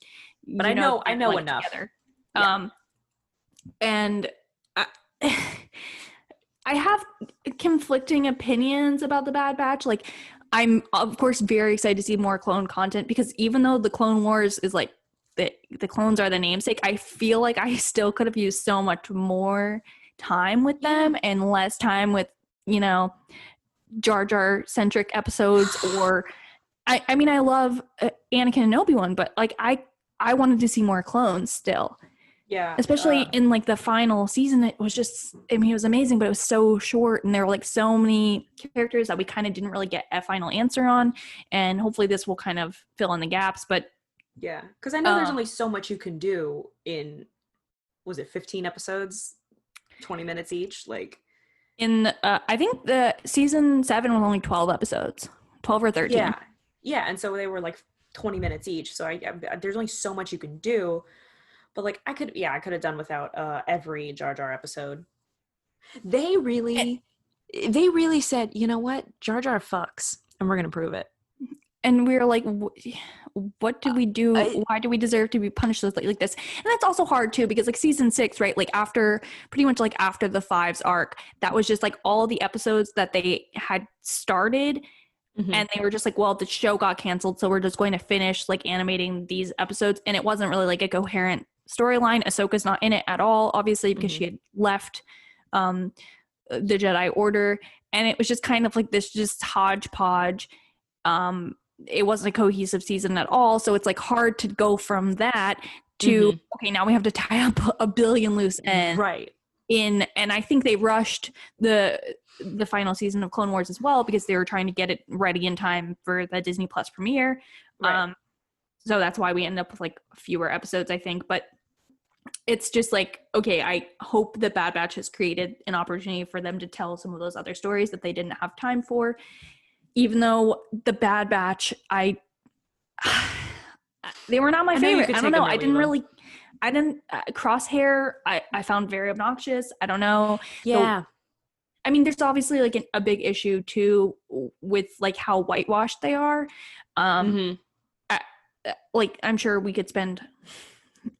I know enough. Together. Yeah. And I have conflicting opinions about The Bad Batch. Like, I'm, of course, very excited to see more clone content, because even though the Clone Wars is, like, the clones are the namesake, I feel like I still could have used so much more time with them and less time with, Jar Jar centric episodes. Or I mean, I love Anakin and Obi-Wan, but, like, I wanted to see more clones still. Yeah. Especially in, like, the final season. It was just, I mean, it was amazing, but it was so short, and there were, like, so many characters that we kind of didn't really get a final answer on, and hopefully this will kind of fill in the gaps. But yeah, because I know there's only so much you can do in, was it 15 episodes, 20 minutes each? Like, in I think the season 7 was only 12 episodes, 12 or 13. Yeah, and so they were, like, 20 minutes each. So there's only so much you can do. But, like, I could have done without every Jar Jar episode. They really said, you know what, Jar Jar fucks, and we're gonna prove it. And we were like, what do we do? Why do we deserve to be punished like this? And that's also hard too, because, like, season 6, right? Like, pretty much after the Fives arc, that was just, like, all the episodes that they had started. And they were just like, well, the show got canceled, so we're just going to finish, like, animating these episodes. And it wasn't really, like, a coherent storyline. Ahsoka's not in it at all, obviously, because she had left the Jedi Order. And it was just kind of like this just hodgepodge. It wasn't a cohesive season at all. So it's, like, hard to go from that to, okay, now we have to tie up a billion loose ends. Right. And I think they rushed the final season of Clone Wars as well, because they were trying to get it ready in time for the Disney Plus premiere. Right. So that's why we end up with, like, fewer episodes, I think. But it's just like, okay, I hope that Bad Batch has created an opportunity for them to tell some of those other stories that they didn't have time for. Even though the Bad Batch, they were not my favorite. I don't know. I didn't Crosshair, I found very obnoxious. I don't know. Yeah. I mean, there's obviously, like, a big issue too with, like, how whitewashed they are. Like, I'm sure we could spend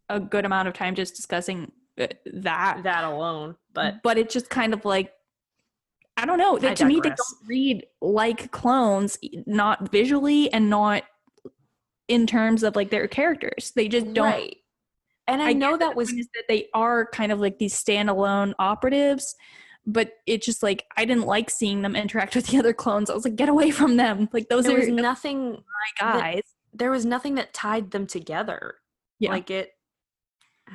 a good amount of time just discussing that alone, but it's just kind of like, I don't know. To me, they don't read like clones, not visually and not in terms of, like, their characters. They just don't. Right. And I know that was is that they are kind of like these standalone operatives, but it just like I didn't like seeing them interact with the other clones. I was like, get away from them. Like those there are was nothing my guys. there was nothing that tied them together. Yeah. Like I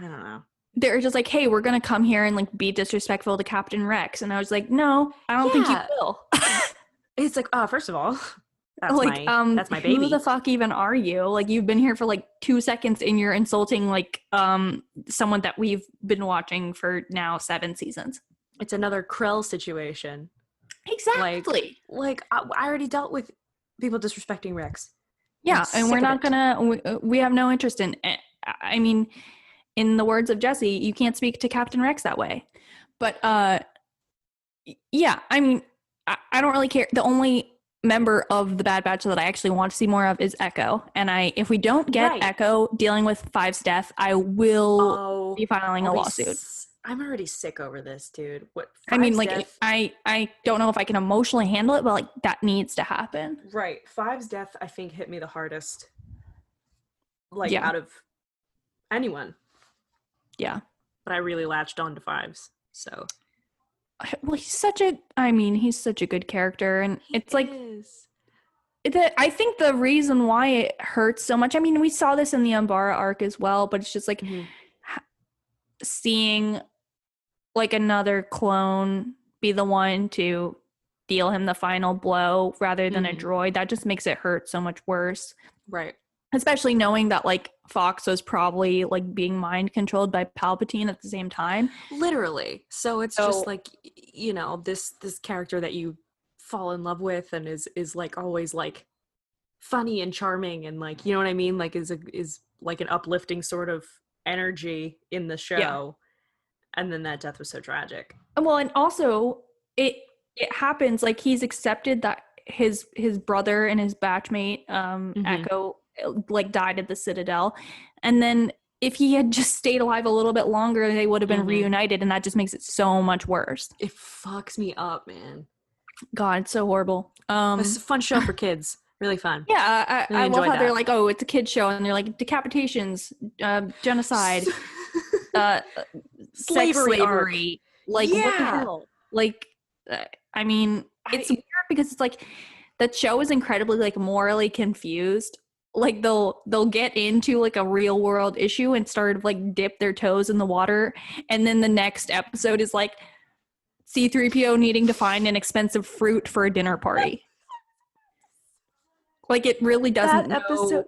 don't know. They're just like, hey, we're gonna come here and like be disrespectful to Captain Rex, and I was like, no, I don't think you will. It's like, first of all, that's like, that's my baby. Who the fuck even are you? Like, you've been here for like 2 seconds, and you're insulting like someone that we've been watching for now 7 seasons. It's another Krell situation. Exactly. Like I already dealt with people disrespecting Rex. Yeah, and we're not gonna. We have no interest in. I mean, in the words of Jesse, you can't speak to Captain Rex that way. But yeah, I mean, I don't really care. The only member of the Bad Batch that I actually want to see more of is Echo. And if we don't get Echo dealing with Five's death, I will be filing a lawsuit. I'm already sick over this, dude. I mean, like, death, I don't know if I can emotionally handle it, but like that needs to happen. Right. Five's death, I think, hit me the hardest. Like, out of anyone. Yeah. But I really latched on to Five's, so. Well, he's such a good character, and it's like, I think the reason why it hurts so much, I mean, we saw this in the Umbara arc as well, but it's just like seeing like another clone be the one to deal him the final blow rather than a droid, that just makes it hurt so much worse. Right. Especially knowing that like Fox was probably like being mind controlled by Palpatine at the same time. Literally. So it's just like, you know, this character that you fall in love with and is like always like funny and charming and like, you know what I mean? Like is like an uplifting sort of energy in the show. Yeah. And then that death was so tragic. Well, and also it happens like he's accepted that his brother and his batchmate Echo like died at the Citadel, and then if he had just stayed alive a little bit longer, they would have been reunited, and that just makes it so much worse. It fucks me up, man. God, it's so horrible. It's a fun show for kids. Really fun. Yeah, I love how they're like, oh, it's a kid show, and they're like decapitations, genocide, slavery. Like, what the hell? Like, I mean, it's weird because it's like that show is incredibly like morally confused. Like they'll get into like a real world issue and start like dip their toes in the water, and then the next episode is like C-3PO needing to find an expensive fruit for a dinner party. Like it really doesn't know.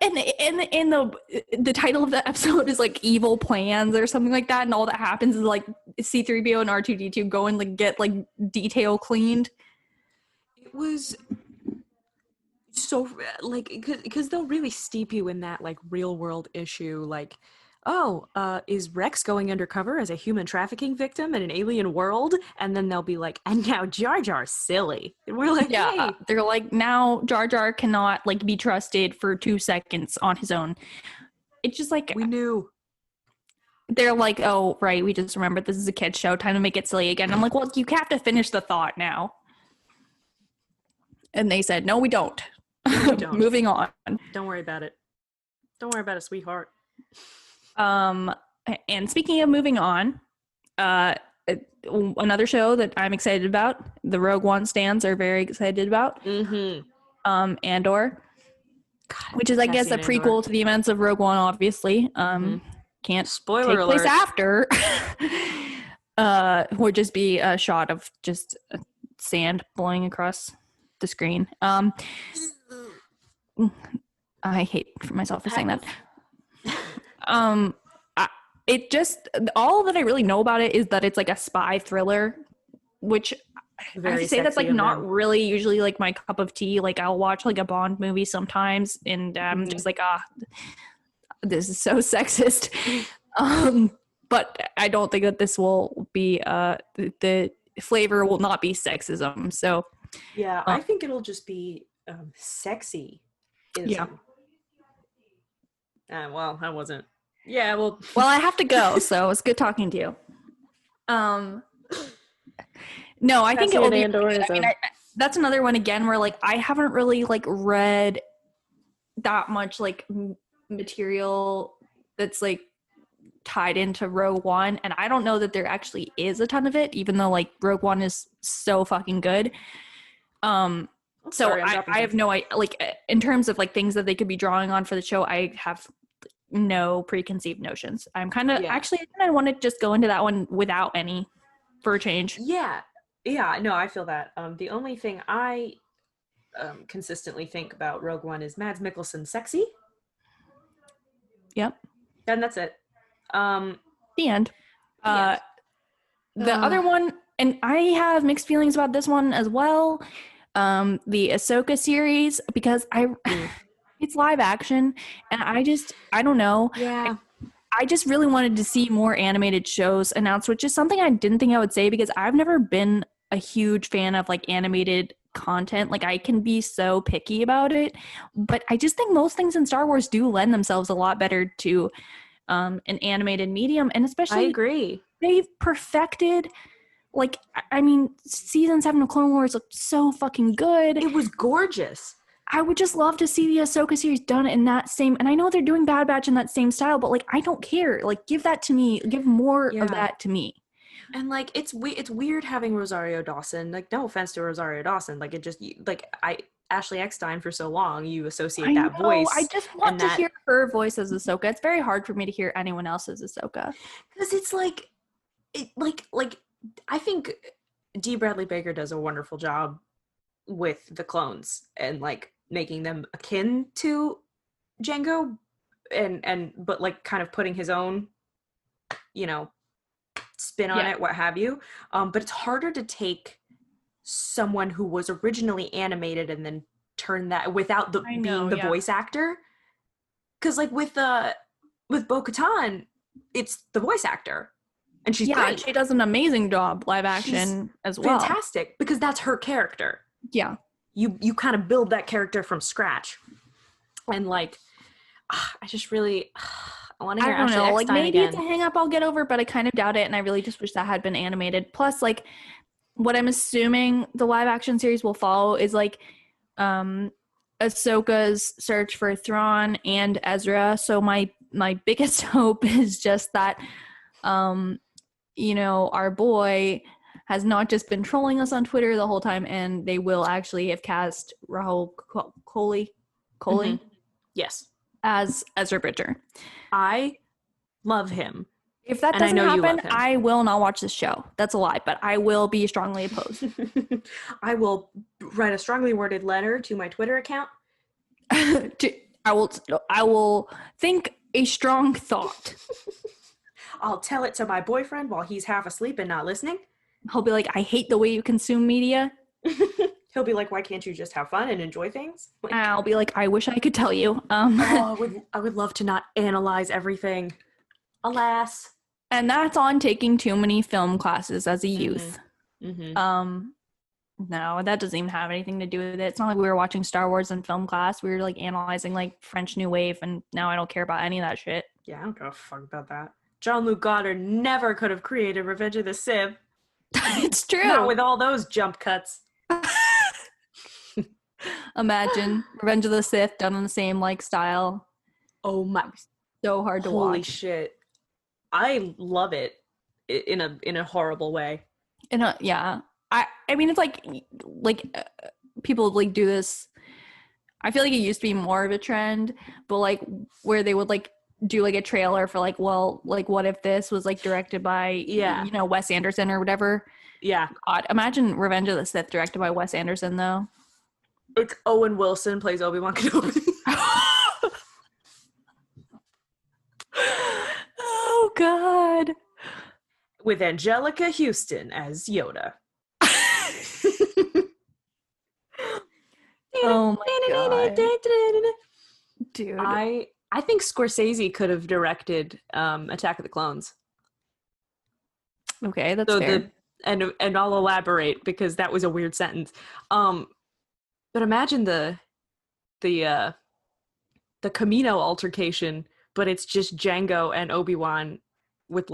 And the title of the episode is like Evil Plans or something like that, and all that happens is like C-3PO and R2-D2 go and like get like detail cleaned. It was so like because they'll really steep you in that like real world issue, like, is Rex going undercover as a human trafficking victim in an alien world? And then they'll be like, and now Jar Jar's silly. And we're like, hey. They're like, now Jar Jar cannot like be trusted for 2 seconds on his own. It's just like, we knew. They're like, oh, right, we just remembered this is a kid's show, time to make it silly again. I'm like, well, you have to finish the thought now. And they said, no, we don't. Moving on. Don't worry about it. Don't worry about it, sweetheart. And speaking of moving on, another show that I'm excited about, the Rogue One stans are very excited about, Andor, which is, I guess, a prequel to the events of Rogue One, obviously. Can't spoiler take place after. Would just be a shot of just sand blowing across the screen. I hate for myself for saying that. It just, all that I really know about it is that it's like a spy thriller, which I have to say that's like not really usually like my cup of tea. Like I'll watch like a Bond movie sometimes and I'm just like, this is so sexist. But I don't think that this will be, the flavor will not be sexism. So yeah, I think it'll just be sexy. Yeah. Well, I wasn't. Yeah, well, I have to go, so it's good talking to you. No, I think it will be. I mean, that's another one again where like I haven't really like read that much like material that's like tied into Rogue One, and I don't know that there actually is a ton of it, even though like Rogue One is so fucking good. So sorry, I have no idea, like in terms of like things that they could be drawing on for the show, I have no preconceived notions. I'm kind of actually I kind of want to just go into that one without any for a change. Yeah, no, I feel that. The only thing I consistently think about Rogue One is Mads Mikkelsen sexy. Yep. And that's it. The end. The The other one, and I have mixed feelings about this one as well. The Ahsoka series, because it's live action, and I don't know. Yeah. I just really wanted to see more animated shows announced, which is something I didn't think I would say because I've never been a huge fan of like animated content. Like I can be so picky about it, but I just think most things in Star Wars do lend themselves a lot better to an animated medium, and especially I agree. They've perfected, like, I mean, season 7 of Clone Wars looked so fucking good. It was gorgeous. I would just love to see the Ahsoka series done in that same, and I know they're doing Bad Batch in that same style, but like I don't care. Like give that to me. Give more of that to me. And like it's weird having Rosario Dawson. Like no offense to Rosario Dawson. Like it just like Ashley Eckstein for so long. You associate that voice. I just want to hear her voice as Ahsoka. It's very hard for me to hear anyone else as Ahsoka because it's like, I think D. Bradley Baker does a wonderful job with the clones and like making them akin to Jango and but like kind of putting his own, you know, spin on it, what have you. But it's harder to take someone who was originally animated and then turn that without being the voice actor. Because like with Bo-Katan, it's the voice actor. And she's great. She does an amazing job live action as well. Fantastic, because that's her character. Yeah. You kind of build that character from scratch. And like, I just really, I want to hear Ashley Eckstein like maybe again. It's a hang up I'll get over, but I kind of doubt it, and I really just wish that had been animated. Plus, like, what I'm assuming the live action series will follow is like Ahsoka's search for Thrawn and Ezra. So my biggest hope is just that you know, our boy has not just been trolling us on Twitter the whole time, and they will actually have cast Rahul Kohli yes, as Ezra Bridger. I love him. If that doesn't happen, I will not watch this show. That's a lie, but I will be strongly opposed. I will write a strongly worded letter to my Twitter account. I will think a strong thought. I'll tell it to my boyfriend while he's half asleep and not listening. He'll be like, I hate the way you consume media. He'll be like, why can't you just have fun and enjoy things? Like, I'll be like, I wish I could tell you. I would love to not analyze everything. Alas. And that's on taking too many film classes as a youth. Mm-hmm. No, that doesn't even have anything to do with it. It's not like we were watching Star Wars in film class. We were like analyzing like French New Wave, and now I don't care about any of that shit. Yeah, I don't give a fuck about that. Jean-Luc Godard never could have created Revenge of the Sith. It's true. Not with all those jump cuts. Imagine Revenge of the Sith done in the same like style. Oh my! So hard to watch. Holy shit! I love it in a horrible way. I mean, it's like people like do this. I feel like it used to be more of a trend, but like where they would like do like a trailer for like, well, like what if this was like directed by you know, Wes Anderson or whatever. Yeah. God, imagine Revenge of the Sith directed by Wes Anderson though. It's Owen Wilson plays Obi-Wan Kenobi. Oh God. With Angelica Houston as Yoda. Oh my God. Dude. I think Scorsese could have directed Attack of the Clones. Okay, that's fair. And I'll elaborate because that was a weird sentence. But imagine the Camino altercation, but it's just Jango and Obi-Wan with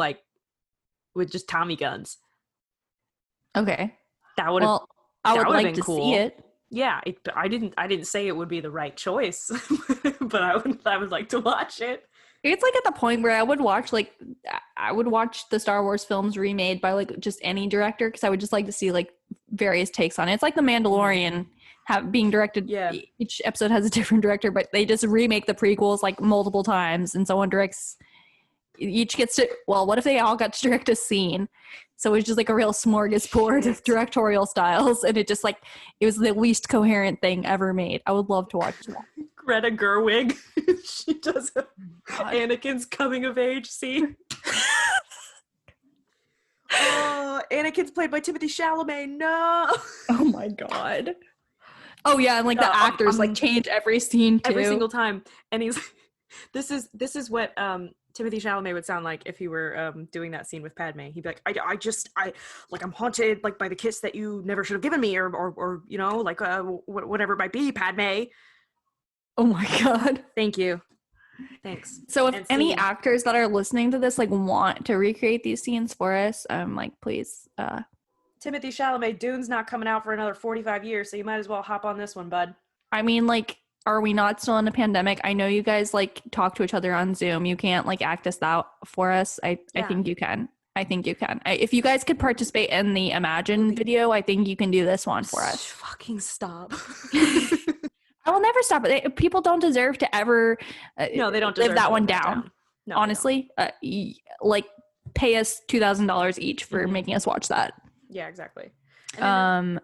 just Tommy guns. Okay. That would have. I would like to see it. Yeah, I didn't say it would be the right choice, but I would like to watch it. It's like at the point where I would watch the Star Wars films remade by like just any director, because I would just like to see like various takes on it. It's like the Mandalorian being directed. Yeah. Each episode has a different director, but they just remake the prequels like multiple times, and someone directs. Each gets to, well, what if they all got to direct a scene? So it was just like a real smorgasbord of directorial styles, and it was the least coherent thing ever made. I would love to watch that. Greta Gerwig, she does Anakin's coming of age scene. Oh, Anakin's played by Timothée Chalamet. No. Oh my god. Oh yeah, and like the actors like change every scene too. Every single time, and he's this is what Timothée Chalamet would sound like if he were doing that scene with Padme. He'd be like, I like, I'm haunted like by the kiss that you never should have given me, or you know, like whatever it might be, Padme. Oh my god. Thank you. Thanks. So if any actors that are listening to this like want to recreate these scenes for us, like please. Timothée Chalamet, Dune's not coming out for another 45 years, so you might as well hop on this one, bud. I mean, like, are we not still in a pandemic? I know you guys like talk to each other on Zoom. You can't like act this out for us. I think you can. If you guys could participate in the Imagine video, I think you can do this one for us. Fucking stop. I will never stop it. People don't deserve to ever no, they don't deserve live that one down. No, honestly, like pay us $2,000 each for making us watch that. Yeah, exactly. So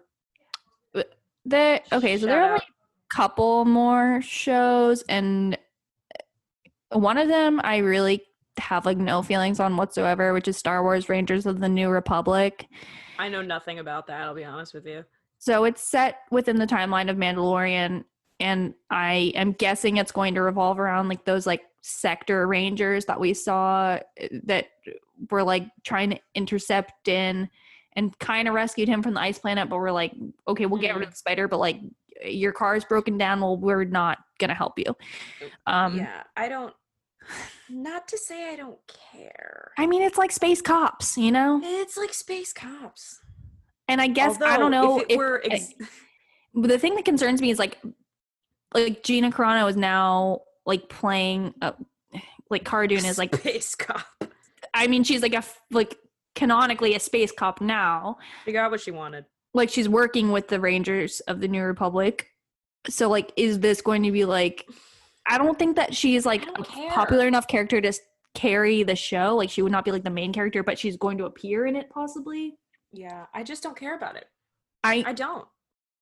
there are like a couple more shows, and one of them I really have like no feelings on whatsoever, which is Star Wars Rangers of the New Republic. I know nothing about that, I'll be honest with you. So it's set within the timeline of Mandalorian, and I am guessing it's going to revolve around like those like sector rangers that we saw that were like trying to intercept Din and kind of rescued him from the ice planet, but we're like, okay, we'll get rid of the spider, but like your car is broken down, well, we're not gonna help you. Not to say I don't care. I mean, it's like space cops, you know? It's like space cops. And I guess, although, I don't know the thing that concerns me is like Gina Carano is now like playing like Cara Dune is like space cop. I mean, she's like canonically a space cop now. She got what she wanted. Like she's working with the Rangers of the New Republic. So like, is this going to be like, I don't think that she's like a popular enough character to carry the show. Like she would not be like the main character, but she's going to appear in it possibly. Yeah, I just don't care about it. I don't.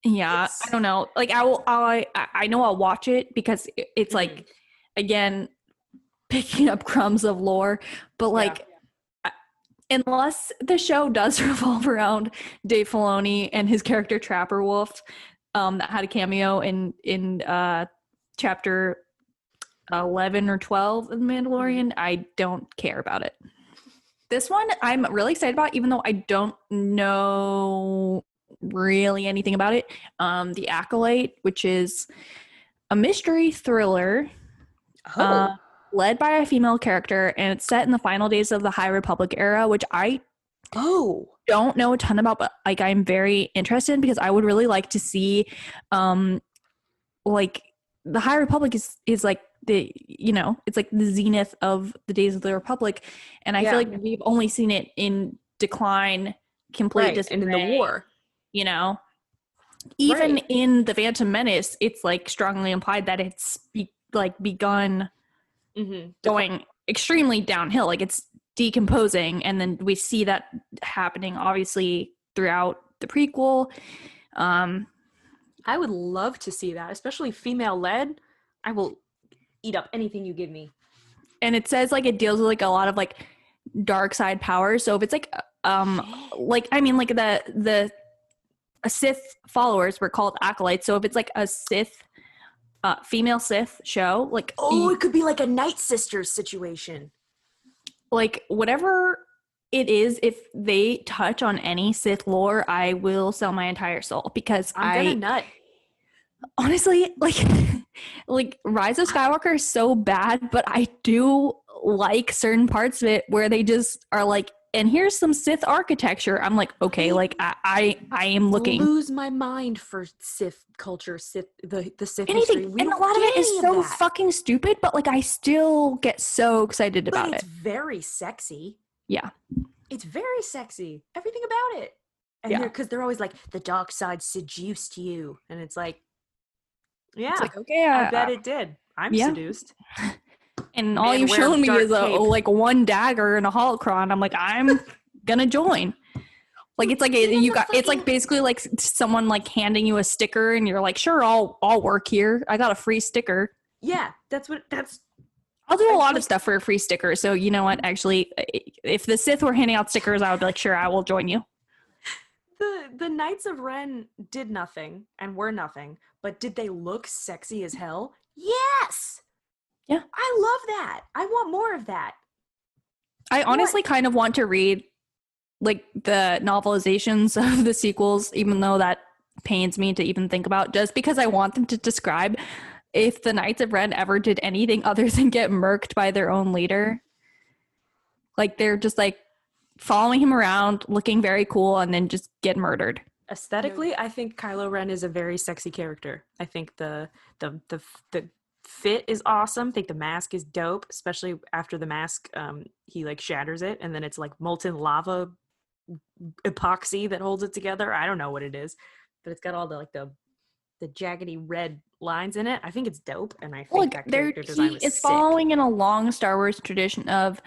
Yeah, I don't know. Like I know I'll watch it because it's like, again, picking up crumbs of lore, but like, unless the show does revolve around Dave Filoni and his character Trapper Wolf, that had a cameo in chapter 11 or 12 of The Mandalorian, I don't care about it. This one I'm really excited about, even though I don't know really anything about it. The Acolyte, which is a mystery thriller. Led by a female character, and it's set in the final days of the High Republic era, which I don't know a ton about, but like I'm very interested in because I would really like to see like the High Republic is like the, you know, it's like the zenith of the days of the Republic, and I feel like we've only seen it in decline, complete disarray, and in the war, you know. Even in the Phantom Menace, it's like strongly implied that it's begun going extremely downhill, like it's decomposing, and then we see that happening obviously throughout the prequel. I would love to see that, especially female led. I will eat up anything you give me. And it says like it deals with like a lot of like dark side powers, so if it's like like I mean like the Sith followers were called acolytes, so if it's like a Sith female Sith show, like it could be like a Night Sisters situation, like whatever it is. If they touch on any Sith lore, I will sell my entire soul, because I'm gonna nut. Honestly, like Rise of Skywalker is so bad, but I do like certain parts of it where they just are like and here's some Sith architecture. I'm like, okay, like I am looking. Lose my mind for Sith culture, the Sith anything, history. and a lot of it is so fucking stupid, but like I still get so excited about it. It's very sexy. Yeah, it's very sexy. Everything about it. And because they're always like, the dark side seduced you, and it's like, yeah, it's like, okay, I bet it did. I'm seduced. And all you've shown me is like one dagger and a holocron. I'm like, I'm gonna join. Like it's like it's like basically like someone like handing you a sticker and you're like, sure, I'll work here. I got a free sticker. Yeah, I'll do a lot of stuff for a free sticker. So you know what? Actually, if the Sith were handing out stickers, I would be like, sure, I will join you. The Knights of Ren did nothing and were nothing, but did they look sexy as hell? Yes. Yeah. I love that. I want more of that. I honestly kind of want to read like the novelizations of the sequels, even though that pains me to even think about, just because I want them to describe if the Knights of Ren ever did anything other than get murked by their own leader. Like they're just like following him around, looking very cool, and then just get murdered. Aesthetically, I think Kylo Ren is a very sexy character. I think the fit is awesome. I think the mask is dope, especially after the mask he like shatters it and then it's like molten lava epoxy that holds it together. I don't know what it is, but it's got all the like the jaggedy red lines in it. I think it's dope, and I think that character design was sick. It's following in a long Star Wars tradition of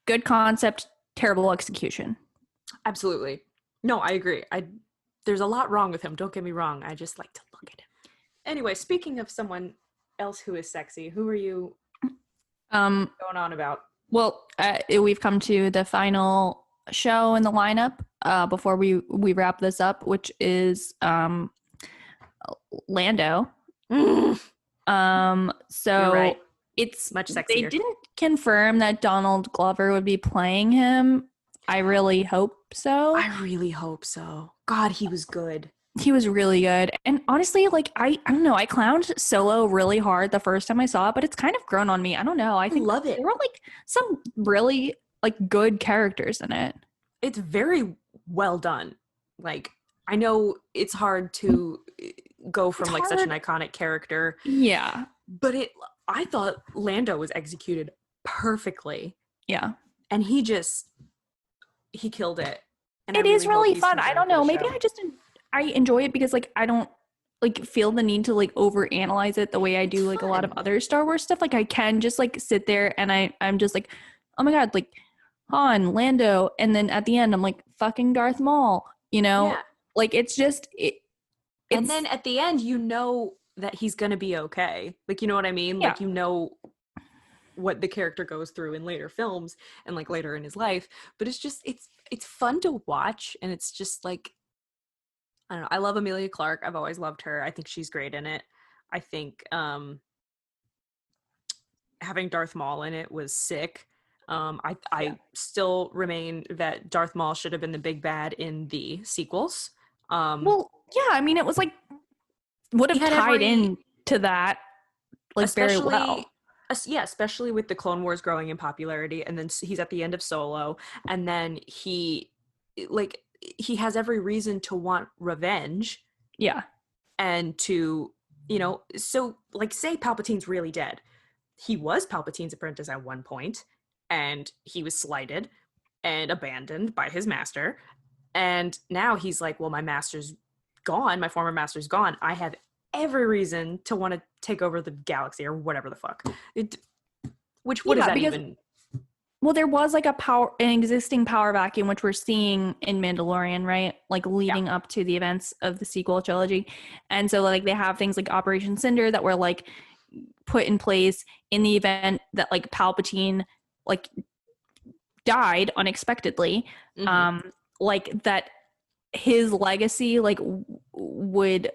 good concept, terrible execution. Absolutely. No, I agree. There's a lot wrong with him. Don't get me wrong. I just like to look at him. Anyway, speaking of someone else who is sexy, who are you going on about? Well, we've come to the final show in the lineup before we wrap this up, which is Lando. So you're right. It's much sexier. They didn't confirm that Donald Glover would be playing him. I really hope so. I really hope so. God, he was good. He was really good. And honestly, like I don't know, I clowned Solo really hard the first time I saw it, but it's kind of grown on me. I don't know. I think love it. There were like some really like good characters in it. It's very well done. Like I know it's hard to go from like such an iconic character. Yeah. But I thought Lando was executed perfectly. Yeah. And he killed it. And it is really fun. I don't know. Maybe I enjoy it because like I don't like feel the need to like overanalyze it the way I do like a lot of other Star Wars stuff. Like I can just like sit there and I'm just like, oh my God, like Han, Lando, and then at the end I'm like fucking Darth Maul, you know? Yeah. Like it's just and then at the end you know that he's gonna be okay. Like you know what I mean? Yeah. Like you know what the character goes through in later films and like later in his life. But it's just it's fun to watch, and it's just like I don't know. I love Emilia Clarke. I've always loved her. I think she's great in it. I think having Darth Maul in it was sick. I still remain that Darth Maul should have been the big bad in the sequels. Well, yeah, I mean, it was like would have tied in to that like very well. Yeah, especially with the Clone Wars growing in popularity, and then he's at the end of Solo, and then he has every reason to want revenge. Yeah. And to, you know, so like say Palpatine's really dead. He was Palpatine's apprentice at one point, and he was slighted and abandoned by his master. And now he's like, well, my master's gone. My former master's gone. I have every reason to want to take over the galaxy or whatever the fuck. What is that even? Well, there was like an existing power vacuum, which we're seeing in Mandalorian, right? Like leading up to the events of the sequel trilogy. And so like they have things like Operation Cinder that were like put in place in the event that like Palpatine like died unexpectedly. Mm-hmm. Like that his legacy like would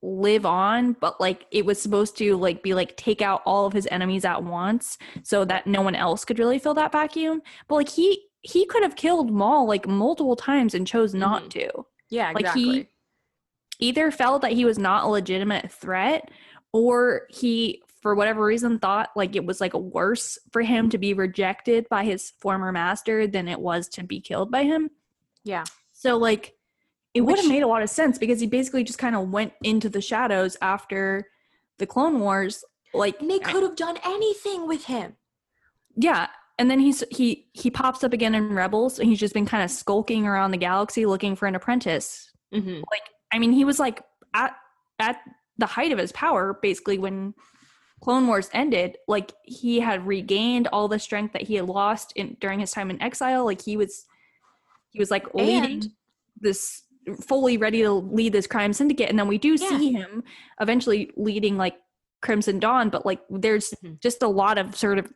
live on, but like it was supposed to like be like take out all of his enemies at once so that no one else could really fill that vacuum. But like he could have killed Maul like multiple times and chose not to. Yeah, exactly. Like he either felt that he was not a legitimate threat, or he for whatever reason, thought like it was like worse for him to be rejected by his former master than it was to be killed by him. Yeah. So like it would have made a lot of sense because he basically just kind of went into the shadows after the Clone Wars. Like, and they could have done anything with him. Yeah. And then he pops up again in Rebels, and he's just been kind of skulking around the galaxy looking for an apprentice. Mm-hmm. Like, I mean, he was like at the height of his power, basically, when Clone Wars ended. Like, he had regained all the strength that he had lost during his time in exile. Like, he was like leading this, fully ready to lead this crime syndicate. And then we do see him eventually leading like Crimson Dawn, but like there's just a lot of sort of,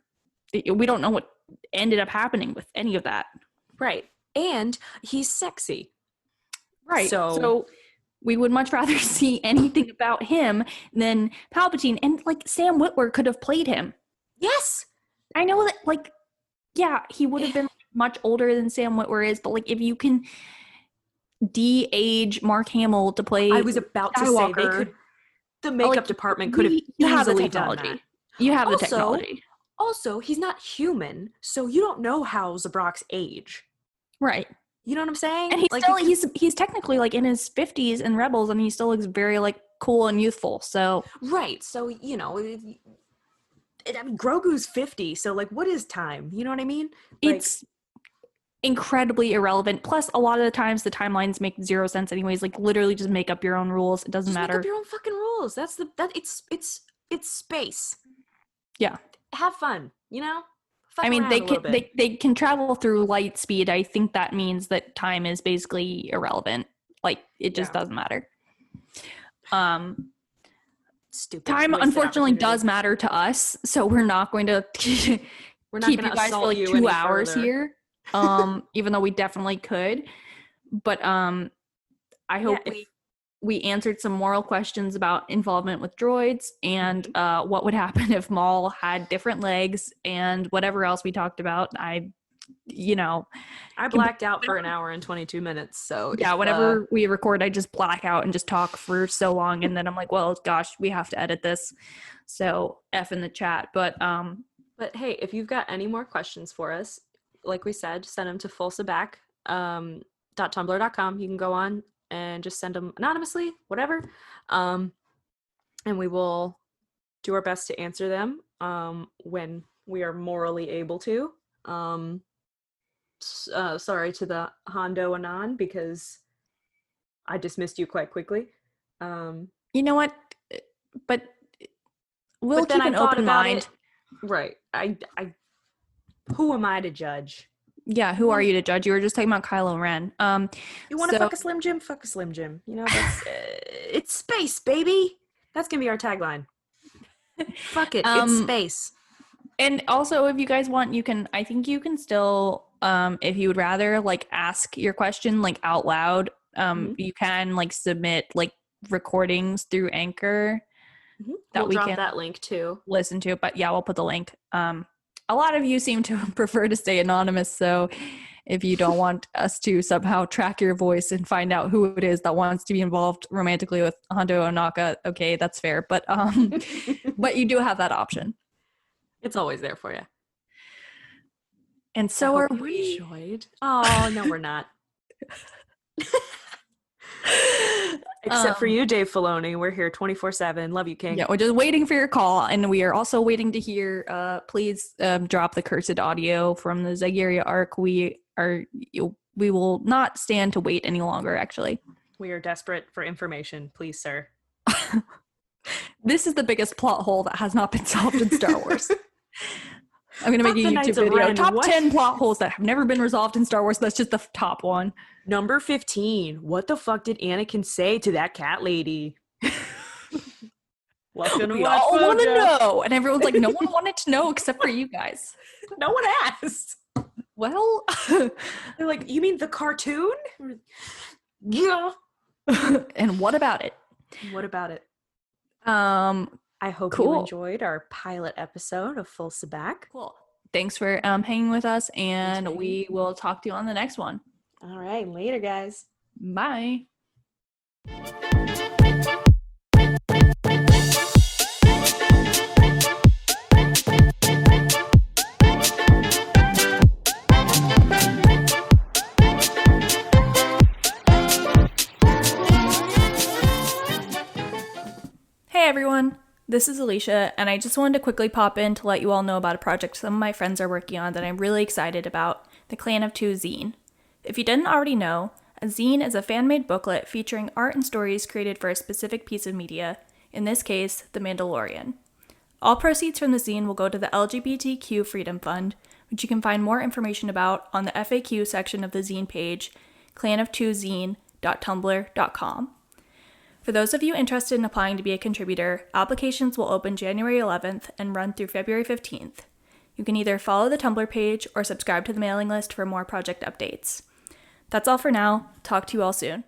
we don't know what ended up happening with any of that. Right. And he's sexy. Right. So we would much rather see anything about him than Palpatine. And like Sam Witwer could have played him. Yes. I know that, like, yeah, he would have been much older than Sam Witwer is, but like if you can de-age Mark Hamill to play I was about Skywalker, to say, they could, the makeup department could have easily done that. You have the technology. Also, he's not human, so you don't know how Zabrak's age. Right. You know what I'm saying? And he's technically like in his 50s in Rebels, and he still looks very like cool and youthful. So right. So, you know, I mean, Grogu's 50, so like what is time? You know what I mean? Like, it's incredibly irrelevant. Plus, a lot of the times the timelines make zero sense anyways. Like literally just make up your own rules. It doesn't matter. Make up your own fucking rules. It's space. Yeah. Have fun, you know? I mean, they can travel through light speed. I think that means that time is basically irrelevant. Like it just doesn't matter. Stupid. Time unfortunately does matter to us, so we're not going to keep you guys for like 2 hours here. Even though we definitely could. But I hope we answered some moral questions about involvement with droids and what would happen if Maul had different legs and whatever else we talked about. I blacked out for an hour and 22 minutes. So yeah, whenever we record, I just black out and just talk for so long. And then I'm like, well, gosh, we have to edit this. So F in the chat. But hey, if you've got any more questions for us, like we said, send them to fulsaback.tumblr.com. You can go on and just send them anonymously, whatever. And we will do our best to answer them when we are morally able to. Sorry to the Hondo Anon, because I dismissed you quite quickly. You know what? But we'll keep an open mind. Right. I who am I to judge? Yeah, who are you to judge? You were just talking about Kylo Ren. You want to fuck a Slim Jim? Fuck a Slim Jim. You know, that's it's space, baby. That's gonna be our tagline. Fuck it, it's space. And also, if you guys want, I think you can still, if you would rather, like, ask your question, like, out loud, you can, like, submit, like, recordings through Anchor that we'll drop that link, too. Listen to it, but yeah, we'll put the link. A lot of you seem to prefer to stay anonymous, so if you don't want us to somehow track your voice and find out who it is that wants to be involved romantically with Hondo Ohnaka, okay, that's fair. But but you do have that option. It's always there for you. And so are we. Enjoyed. Oh, no, we're not. Except for you, Dave Filoni. We're here 24/7. Love you, King. Yeah, we're just waiting for your call, and we are also waiting to hear. Please drop the cursed audio from the Zygerrian arc. We will not stand to wait any longer. Actually, we are desperate for information. Please, sir. This is the biggest plot hole that has not been solved in Star Wars. I'm going to make a YouTube video. Top 10 plot holes that have never been resolved in Star Wars. That's just the top one. Number 15. What the fuck did Anakin say to that cat lady? Welcome to we all want to know. And everyone's like, no one wanted to know except for you guys. No one asked. Well. They're like, you mean the cartoon? Yeah. And what about it? What about it? I hope you enjoyed our pilot episode of Full Sabak. Cool. Thanks for hanging with us, and we will talk to you on the next one. All right. Later, guys. Bye. This is Elisha, and I just wanted to quickly pop in to let you all know about a project some of my friends are working on that I'm really excited about, the Clan of Two zine. If you didn't already know, a zine is a fan-made booklet featuring art and stories created for a specific piece of media, in this case, The Mandalorian. All proceeds from the zine will go to the LGBTQ Freedom Fund, which you can find more information about on the FAQ section of the zine page, clanoftzine.tumblr.com. For those of you interested in applying to be a contributor, applications will open January 11th and run through February 15th. You can either follow the Tumblr page or subscribe to the mailing list for more project updates. That's all for now. Talk to you all soon.